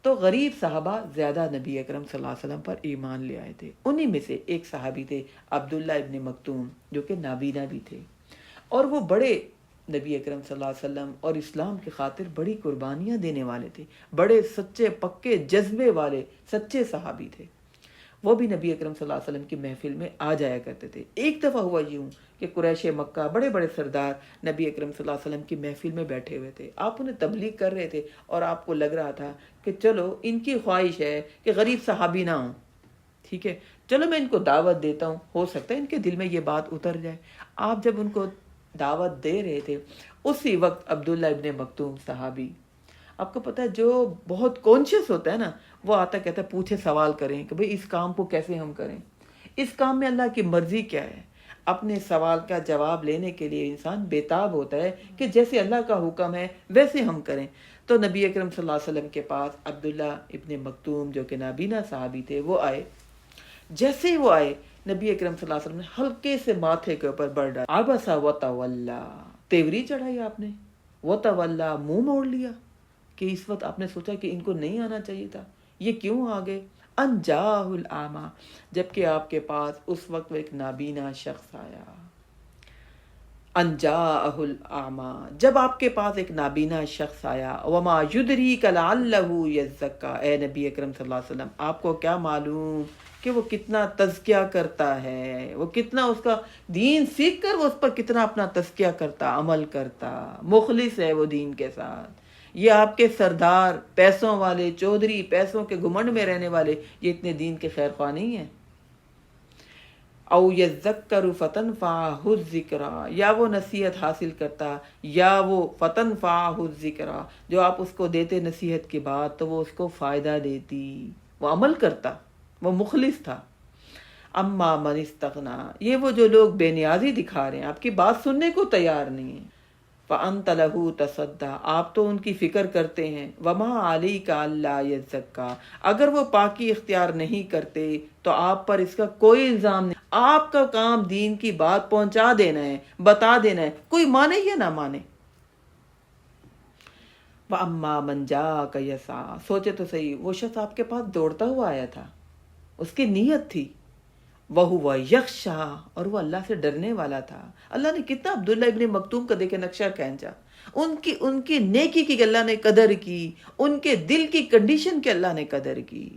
تو غریب صحابہ زیادہ نبی اکرم صلی اللہ علیہ وسلم پر ایمان لے آئے تھے. انہی میں سے ایک صحابی تھے عبداللہ ابن مکتوم جو کہ نابینا بھی تھے، اور وہ بڑے نبی اکرم صلی اللہ علیہ وسلم اور اسلام کی خاطر بڑی قربانیاں دینے والے تھے، بڑے سچے پکے جذبے والے سچے صحابی تھے. وہ بھی نبی اکرم صلی اللہ علیہ وسلم کی محفل میں آ جایا کرتے تھے. ایک دفعہ ہوا یوں کہ قریش مکہ بڑے بڑے سردار نبی اکرم صلی اللہ علیہ وسلم کی محفل میں بیٹھے ہوئے تھے. آپ انہیں تبلیغ کر رہے تھے اور آپ کو لگ رہا تھا کہ چلو ان کی خواہش ہے کہ غریب صحابی نہ ہوں، ٹھیک ہے چلو میں ان کو دعوت دیتا ہوں، ہو سکتا ہے ان کے دل میں یہ بات اتر جائے. آپ جب ان کو دعوت دے رہے تھے اسی وقت عبداللہ ابن مکتوم صحابی، آپ کو پتہ ہے جو بہت کانشیس ہوتا ہے نا، وہ آتا کہتا ہے پوچھے سوال کریں کہ بھئی اس کام کو کیسے ہم کریں، اس کام میں اللہ کی مرضی کیا ہے. اپنے سوال کا جواب لینے کے لیے انسان بیتاب ہوتا ہے کہ جیسے اللہ کا حکم ہے ویسے ہم کریں. تو نبی اکرم صلی اللہ علیہ وسلم کے پاس عبداللہ ابن مکتوم جو کہ نابینا صحابی تھے وہ آئے. جیسے ہی وہ آئے نبی اکرم صلی اللہ علیہ وسلم نے ہلکے سے ماتھے کے اوپر بر ڈالا، عبسا وتولا، تیوری چڑھائی آپ نے، وتولا، منہ موڑ لیا کہ اس وقت آپ نے سوچا کہ ان کو نہیں آنا چاہیے تھا، یہ کیوں آ گئے. ان جاءہ الاعمی، جبکہ آپ کے پاس اس وقت وہ ایک نابینا شخص آیا. ان جاءہ الاعمی، جب آپ کے پاس ایک نابینا شخص آیا. وما یدریک لعلہ یزکا، اے نبی اکرم صلی اللہ علیہ وسلم آپ کو کیا معلوم کہ وہ کتنا تزکیہ کرتا ہے، وہ کتنا اس کا دین سیکھ کر وہ اس پر کتنا اپنا تزکیہ کرتا، عمل کرتا، مخلص ہے وہ دین کے ساتھ. یہ آپ کے سردار، پیسوں والے چودھری، پیسوں کے گھمنڈ میں رہنے والے، یہ اتنے دین کے خیر خواہ نہیں ہیں. او یذکر فتنفعہ الذکریٰ، یا وہ نصیحت حاصل کرتا، یا وہ فتنفعہ الذکریٰ جو آپ اس کو دیتے نصیحت کے بعد تو وہ اس کو فائدہ دیتی، وہ عمل کرتا، وہ مخلص تھا۔ اما من استغنا، یہ وہ جو لوگ بے نیازی دکھا رہے ہیں، آپ کی بات سننے کو تیار نہیں ہیں۔ فأنت له تصدی، آپ تو ان کی فکر کرتے ہیں۔ وما علیک الا یزکا، اگر وہ پاکی اختیار نہیں کرتے تو آپ پر اس کا کوئی الزام نہیں، آپ کا کام دین کی بات پہنچا دینا ہے، بتا دینا ہے، کوئی مانے یا نہ مانے۔ وَأَمَّا مَنْ جَاءَكَ يَسْعَىٰ، سوچے تو صحیح، وہ شخص آپ کے پاس دوڑتا ہوا آیا تھا، اس کی نیت تھی، وَهُوَ يَخْشَىٰ، اور وہ اللہ سے ڈرنے والا تھا۔ اللہ نے کتنا عبداللہ ابن مکتوم کا دیکھے نقشہ کھینچا، ان کی نیکی کی اللہ نے قدر کی، ان کے دل کی کنڈیشن کی اللہ نے قدر کی۔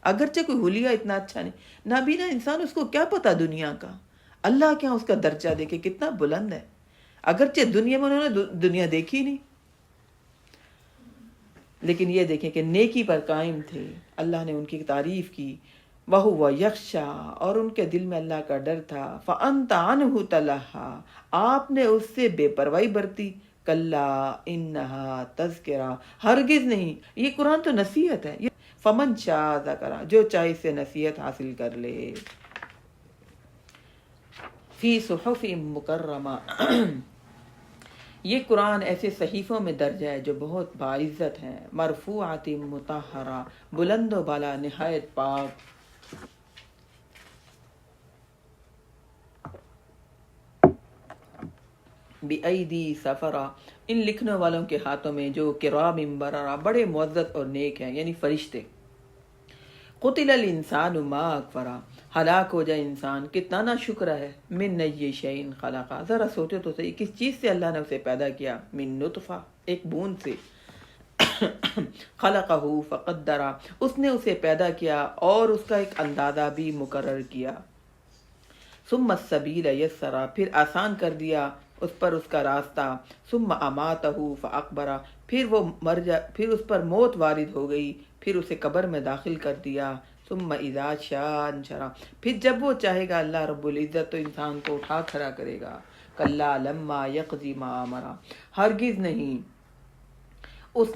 اگرچہ کوئی حلیہ اتنا اچھا نہیں، نابینا انسان، اس کو کیا پتا دنیا کا، اللہ کیا اس کا درجہ دیکھے کتنا بلند ہے، اگرچہ دنیا میں انہوں نے دنیا دیکھی نہیں، لیکن یہ دیکھیں کہ نیکی پر قائم تھے، اللہ نے ان کی تعریف کی۔ وَهُوَ يَخْشَىٰ، اور ان کے دل میں اللہ کا ڈر تھا۔ فَأَنْتَ عَنْهُ تَلَهَّىٰ، آپ نے اس سے بے پرواہی برتی۔ كَلَّا إِنَّهَا تَذْكِرَةٌ، ہرگز نہیں، یہ قرآن تو نصیحت ہے۔ فَمَنْ شَاءَ ذَكَرَ، جو چاہے سے نصیحت حاصل کر لے۔ فِي صُحُفٍ مُكَرَّمَةٍ، یہ قرآن ایسے صحیفوں میں درج ہے جو بہت باعزت ہیں، مرفوعات مطہرہ، بلند و بالا، نہایت پاک۔ بِأَيْدِي سَفَرَةٍ، ان لکھنے والوں کے ہاتھوں میں جو کرام بررہ، بڑے معزز اور نیک ہیں، یعنی فرشتے۔ قتل الانسان ما اکفرہ، ہلاک ہو جائے انسان کتنا نا شکر ہے۔ من نئی شیء خلقہ، ذرا سوچو تو صحیح، کس چیز سے اللہ نے اسے پیدا کیا؟ من نطفہ، ایک بوند سے۔ خلقہ فقدرہ، اس نے اسے پیدا کیا اور اس کا ایک اندازہ بھی مقرر کیا۔ ثم السبیل یسرہ، پھر آسان کر دیا اس پر اس کا راستہ۔ ثم اماتہ فاقبرہ، پھر اس پر موت وارد ہو گئی، پھر اسے قبر میں داخل کر دیا۔ ثم اذا شاء انشرہ، پھر جب وہ چاہے گا اللہ رب العزت تو انسان کو اٹھا کھڑا کرے گا۔ کلا لما یقضی ما امرہ، ہرگز نہیں، اس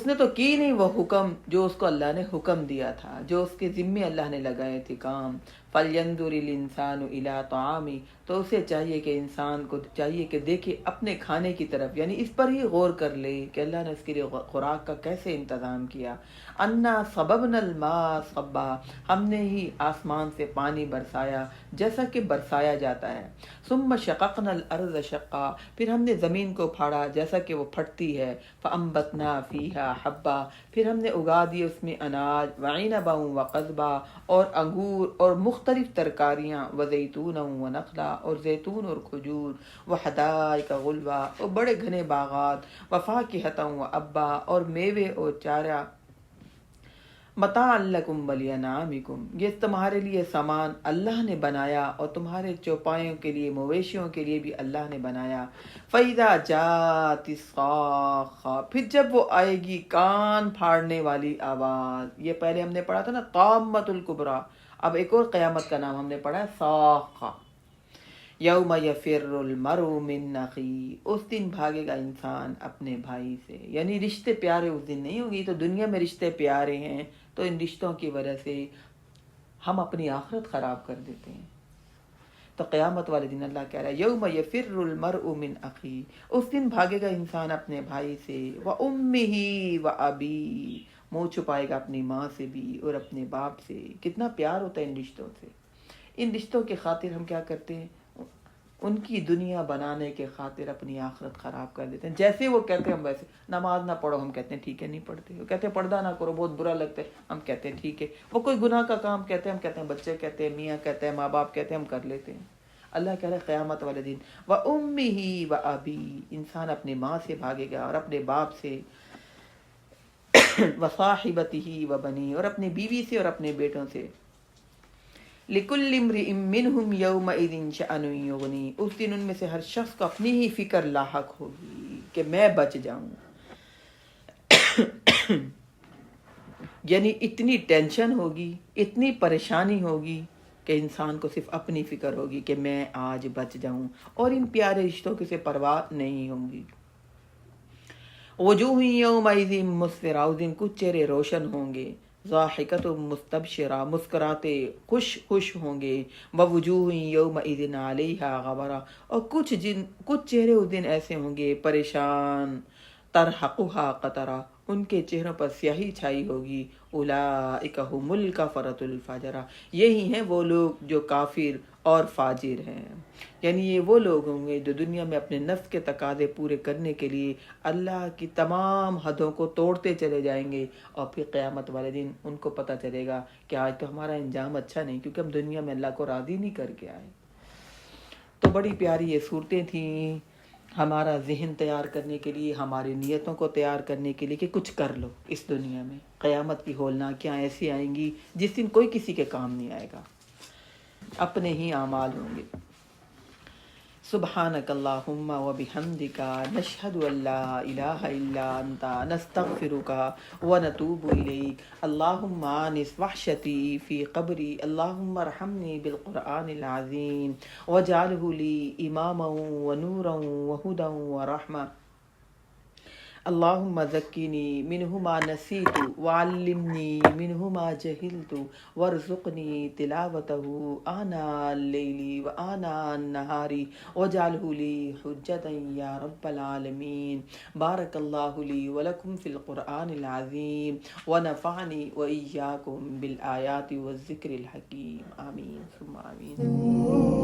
نے تو کی نہیں وہ حکم جو اس کو اللہ نے حکم دیا تھا، جو اس کے ذمے اللہ نے لگائے تھے کام۔ فَلْيَنْظُرِ الْإِنسَانُ إِلَىٰ طَعَامِهِ، تو اسے چاہیے کہ انسان کو چاہیے کہ دیکھے اپنے کھانے کی طرف، یعنی اس پر ہی غور کر لے کہ اللہ نے اس کے لیے خوراک کا کیسے انتظام کیا۔ اَنَّا صَبَبْنَا الْمَاءَ صَبًّا، ہم نے ہی آسمان سے پانی برسایا جیسا کہ برسایا جاتا ہے۔ ثُمَّ شَقَقْنَا الْأَرْضَ شَقًّا، پھر ہم نے زمین کو پھاڑا جیسا کہ وہ پھٹتی ہے۔ فَأَنبَتْنَا فِيهَا حَبًّا، پھر ہم نے اگا دی اس میں اناج، وَعِنَبًا وَقَضْبًا، اور انگور اور مختلف ترکاریاں، وَزَيْتُونًا وَنَخْلًا، اور زیتون اور کھجور، وَحَدَائِقَ غُلْبًا، اور بڑے گھنے باغات، وَفَاكِهَةً وَأَبًّا، اور میوے اور چارہ۔ متاعًا لَكُمْ وَلِأَنْعَامِكُمْ، یہ تمہارے لیے سامان اللہ نے بنایا اور تمہارے چوپایوں کے لیے، مویشیوں کے لیے بھی اللہ نے بنایا۔ فَإِذَا جَاءَتِ الصَّاخَّةُ، پھر جب وہ آئے گی کان پھاڑنے والی آواز، یہ پہلے ہم نے پڑھا تھا نا طامۃ الکبریٰ، اب ایک اور قیامت کا نام ہم نے پڑھا ہے صاخہ۔ یوم یفر المرء من اخیہ، اس دن بھاگے گا انسان اپنے بھائی سے، یعنی رشتے پیارے اس دن نہیں ہوں گے۔ تو دنیا میں رشتے پیارے ہیں تو ان رشتوں کی وجہ سے ہم اپنی آخرت خراب کر دیتے ہیں۔ تو قیامت والے دن اللہ کہہ رہا ہے یوم یفر المرء من اخیہ، اس دن بھاگے گا انسان اپنے بھائی سے، وامہ وابیہ، منہ چھپائے گا اپنی ماں سے بھی اور اپنے باپ سے۔ کتنا پیار ہوتا ہے ان رشتوں سے۔ ان رشتوں کے خاطر ہم کیا کرتے ہیں؟ ان کی دنیا بنانے کے خاطر اپنی آخرت خراب کر دیتے ہیں۔ جیسے وہ کہتے ہیں ہم ویسے، نماز نہ پڑھو ہم کہتے ہیں ٹھیک ہے نہیں پڑھتے، وہ کہتے ہیں پردہ نہ کرو بہت برا لگتا ہے ہم کہتے ہیں ٹھیک ہے، وہ کوئی گناہ کا کام کہتے ہیں ہم کہتے ہیں بچے کہتے ہیں، میاں کہتے ہیں، ماں باپ کہتے ہیں، ہم کر لیتے ہیں۔ اللہ کہہ رہا ہے قیامت والے دن وَأُمِّهِ وَأَبِيهِ، انسان اپنے ماں سے بھاگے گا اور اپنے باپ سے، وَصَاحِبَتِهِ وَبَنِيهِ، اور اپنی بیوی سے اور اپنے بیٹوں سے۔ لِكُلِّ امْرِئٍ مِّنْهُمْ يَوْمَئِذٍ شَأْنٌ يُغْنِيهِ، اس دن ان میں سے ہر شخص کو اپنی ہی فکر لاحق ہوگی کہ میں بچ جاؤں۔ یعنی اتنی ٹینشن ہوگی، اتنی پریشانی ہوگی کہ انسان کو صرف اپنی فکر ہوگی کہ میں آج بچ جاؤں، اور ان پیارے رشتوں کی سے پرواہ نہیں ہوں گی۔ وجوہ یومئذ مسفرہ، اس دن کچھ چہرے روشن ہوں گے، ضاحکۃ مستبشرہ، مسکراتے خوش ہوں گے، ووجوہ یومئذ علیہا غبرہ، اور کچھ چہرے اس دن ایسے ہوں گے پریشان، ترحقھا قطرہ، ان کے چہروں پر سیاہی چھائی ہوگی، اولئک ھم الکفرۃ الفجرہ، یہی ہیں وہ لوگ جو کافر اور فاجر ہیں۔ یعنی یہ وہ لوگ ہوں گے جو دنیا میں اپنے نفس کے تقاضے پورے کرنے کے لیے اللہ کی تمام حدوں کو توڑتے چلے جائیں گے، اور پھر قیامت والے دن ان کو پتہ چلے گا کہ آج تو ہمارا انجام اچھا نہیں، کیونکہ ہم دنیا میں اللہ کو راضی نہیں کر کے آئے۔ تو بڑی پیاری یہ صورتیں تھیں ہمارا ذہن تیار کرنے کے لیے، ہماری نیتوں کو تیار کرنے کے لیے کہ کچھ کر لو اس دنیا میں۔ قیامت کی ہولناکیاں ایسی آئیں گی جس دن کوئی کسی کے کام نہیں آئے گا، اپنے ہی اعمال ہوں گے۔ سبحانک اللہم و بحمدک، نشہد ان لا الہ الا انت، نستغفرک و نتوب الیک۔ اللہم آنس وحشتی فی قبری، اللہم ارحمنی بالقرآن العظیم واجعلہ لی اماما و نورا و ہدی و رحمہ۔ اللہم ذکینی منہ ما نسیت وعلمنی منہ ما جہلت وارزقنی تلاوتہ آناء اللیل وآناء النہار واجعلہ لی حجتا یا رب العالمین۔ بارک اللہ لی ولکم فی القرآن العظیم ونفعنی وإیاکم بالآیات والذکر الحکیم، آمین ثم آمین۔